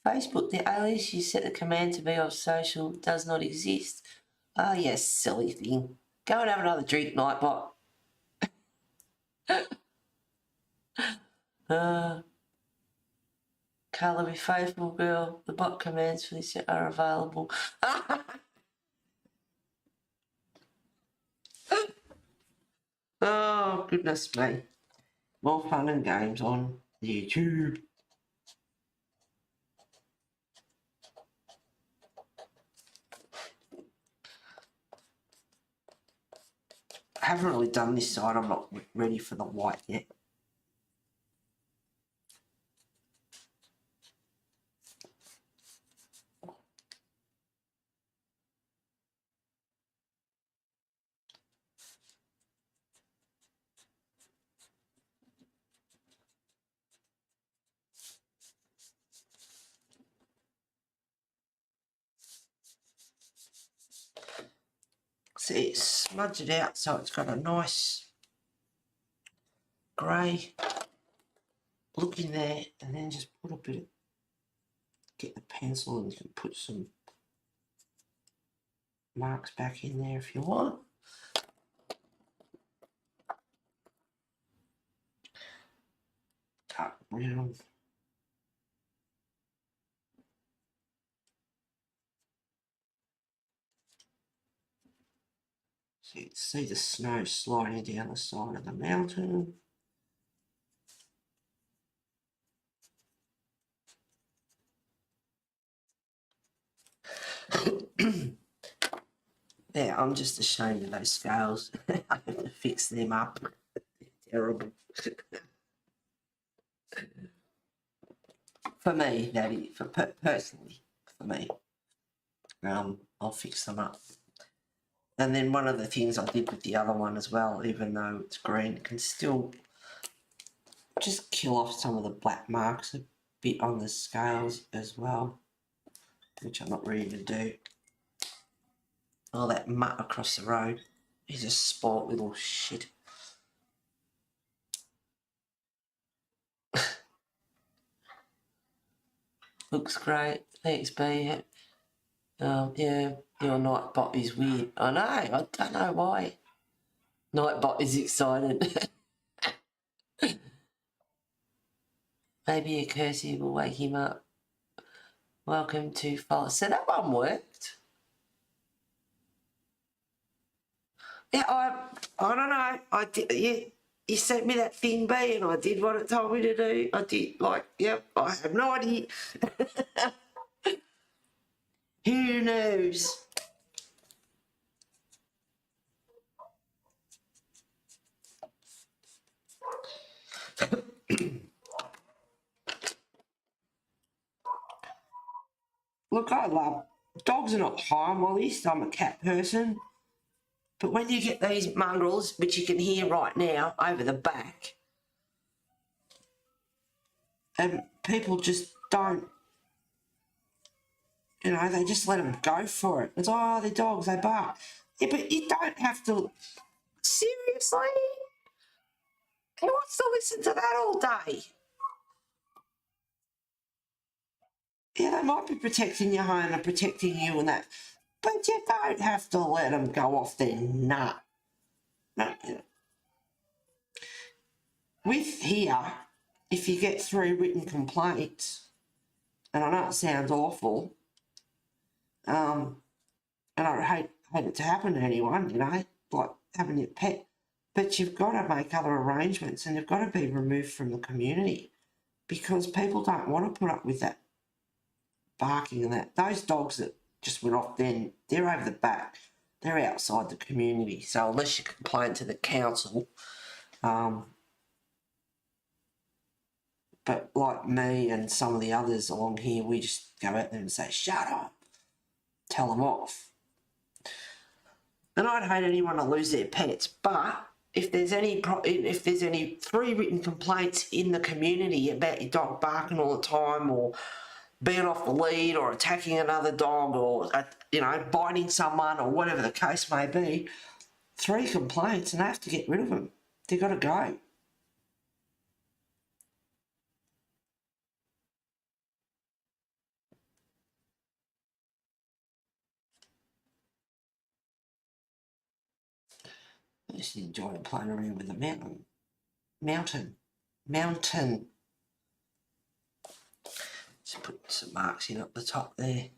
Facebook, the alias you set the command to be of social does not exist. Oh, yes, silly thing. Go and have another drink, Nightbot. Colour be faithful, girl. The bot commands for this are available. Oh, goodness me. More fun and games on YouTube. I haven't really done this side. I'm not ready for the white yet. See, smudge it out so it's got a nice grey look in there, and then just put a bit of, get the pencil and you can put some marks back in there if you want. Cut round. So you can see the snow sliding down the side of the mountain. Yeah, I'm just ashamed of those scales. I have to fix them up. They're terrible. For me, that is, personally, for me. I'll fix them up. And then one of the things I did with the other one as well, even though it's green, it can still just kill off some of the black marks a bit on the scales as well, which I'm not ready to do. All that mutt across the road. He's a spoilt little shit. Looks great. Thanks, B. Yeah, your Nightbot is weird. I know. I don't know why. Nightbot is excited. Maybe a cursive will wake him up. Welcome to follow. So that one worked. Yeah, I don't know. I did. Yeah, you sent me that thing, B, and I did what it told me to do. I did. Like, yep. I have no idea. Who knows? Look, I love dogs. Are not harmless. I'm a cat person. But when you get these mongrels, which you can hear right now over the back, and people just don't, you know, they just let them go for it. It's, oh, they're dogs, they bark. Yeah, but you don't have to. Seriously? Who wants to listen to that all day? Yeah, they might be protecting your home and protecting you and that, but you don't have to let them go off their nut. No, you know. With here, if you get through written complaints, and I know it sounds awful, and I hate it to happen to anyone, you know, like having your pet, but you've got to make other arrangements and you've got to be removed from the community because people don't want to put up with that barking and that. Those dogs that just went off then, they're over the back. They're outside the community. So unless you complain to the council, but like me and some of the others along here, we just go out there and say, shut up, tell them off. And I'd hate anyone to lose their pets, but if there's any 3 written complaints in the community about your dog barking all the time, or being off the lead, or attacking another dog, or biting someone, or whatever the case may be, 3 complaints and they have to get rid of them. They've got to go. I just enjoy playing around with the mountain. Just put some marks in up the top there.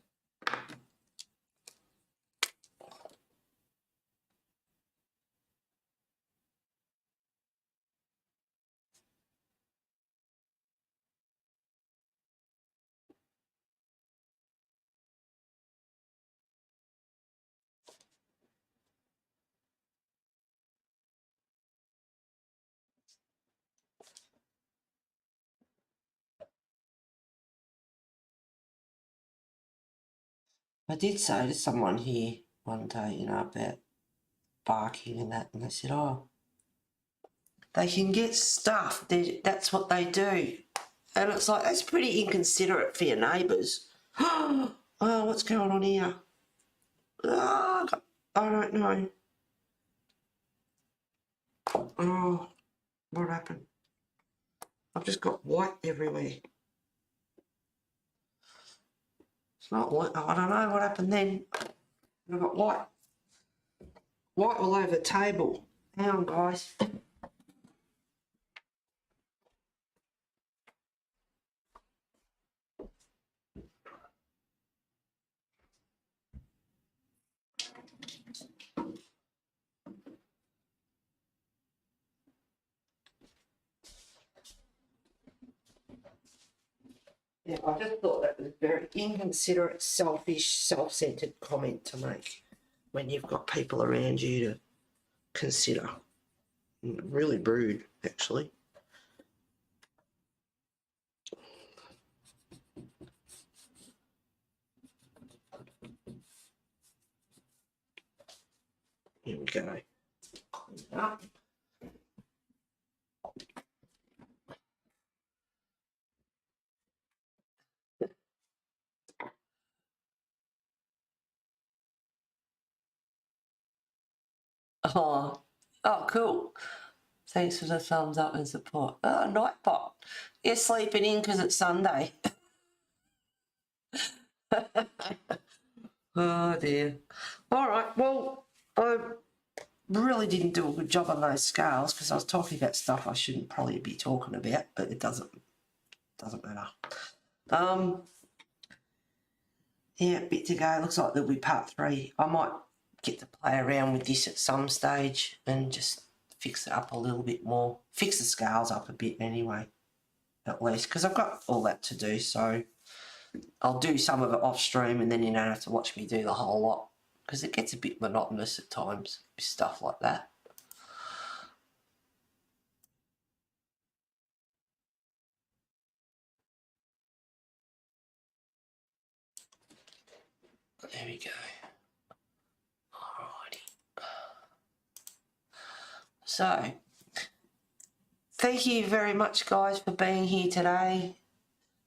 I did say to someone here one day, about barking and that, and they said, oh, they can get stuff, that's what they do. And it's like, that's pretty inconsiderate for your neighbours. Oh, what's going on here? Oh, I don't know. Oh, what happened? I've just got white everywhere. It's not white. Oh, I don't know what happened then. I've got white all over the table. Hang on, guys. Yeah, I just thought that was a very inconsiderate, selfish, self-centered comment to make when you've got people around you to consider. Really rude, actually. Here we go. Clean it up. Oh, cool. Thanks for the thumbs up and support. Oh, Nightbot. You're sleeping in because it's Sunday. Oh, dear. All right, well, I really didn't do a good job on those scales because I was talking about stuff I shouldn't probably be talking about, but it doesn't matter. Yeah, a bit to go. Looks like there'll be part 3. I might get to play around with this at some stage and just fix it up a little bit more. Fix the scales up a bit anyway, at least, because I've got all that to do, so I'll do some of it off stream and then you don't have to watch me do the whole lot, because it gets a bit monotonous at times with stuff like that. There we go. Alrighty. So, thank you very much, guys, for being here today.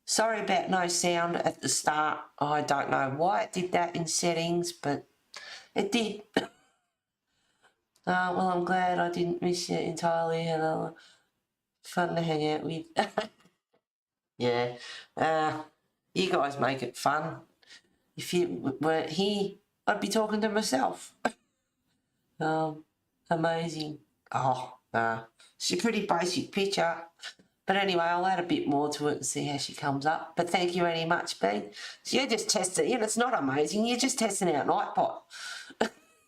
Sorry about no sound at the start. I don't know why it did that in settings, but it did. Well, I'm glad I didn't miss you entirely, and fun to hang out with. Yeah, you guys make it fun. If you weren't here, I'd be talking to myself. Amazing. Oh, it's a pretty basic picture. But anyway, I'll add a bit more to it and see how she comes up. But thank you very much, B. So you're just testing, it's not amazing, you're just testing out Nightbot.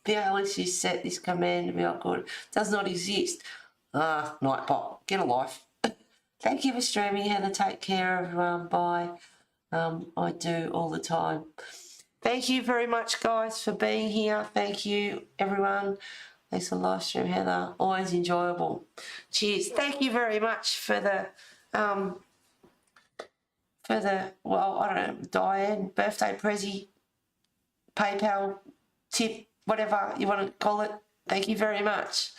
BLS set this command to be good. Does not exist. Nightbot, get a life. Thank you for streaming, Heather. Take care, everyone. Bye. I do all the time. Thank you very much, guys, for being here. Thank you, everyone. Thanks for the live stream, Heather. Always enjoyable. Cheers. Thank you very much for the well, I don't know, Diane, birthday prezi, PayPal, tip, whatever you want to call it. Thank you very much.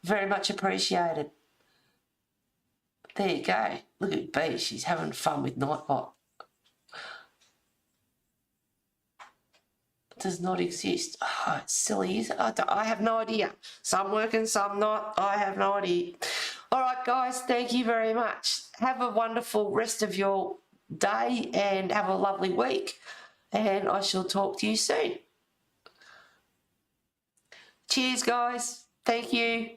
Very much appreciated. There you go. Look at B. She's having fun with Nightbot. Does not exist. Oh, it's silly, is it? I have no idea. Some working, some not. I have no idea. All right, guys, thank you very much. Have a wonderful rest of your day and have a lovely week. And I shall talk to you soon. Cheers, guys. Thank you.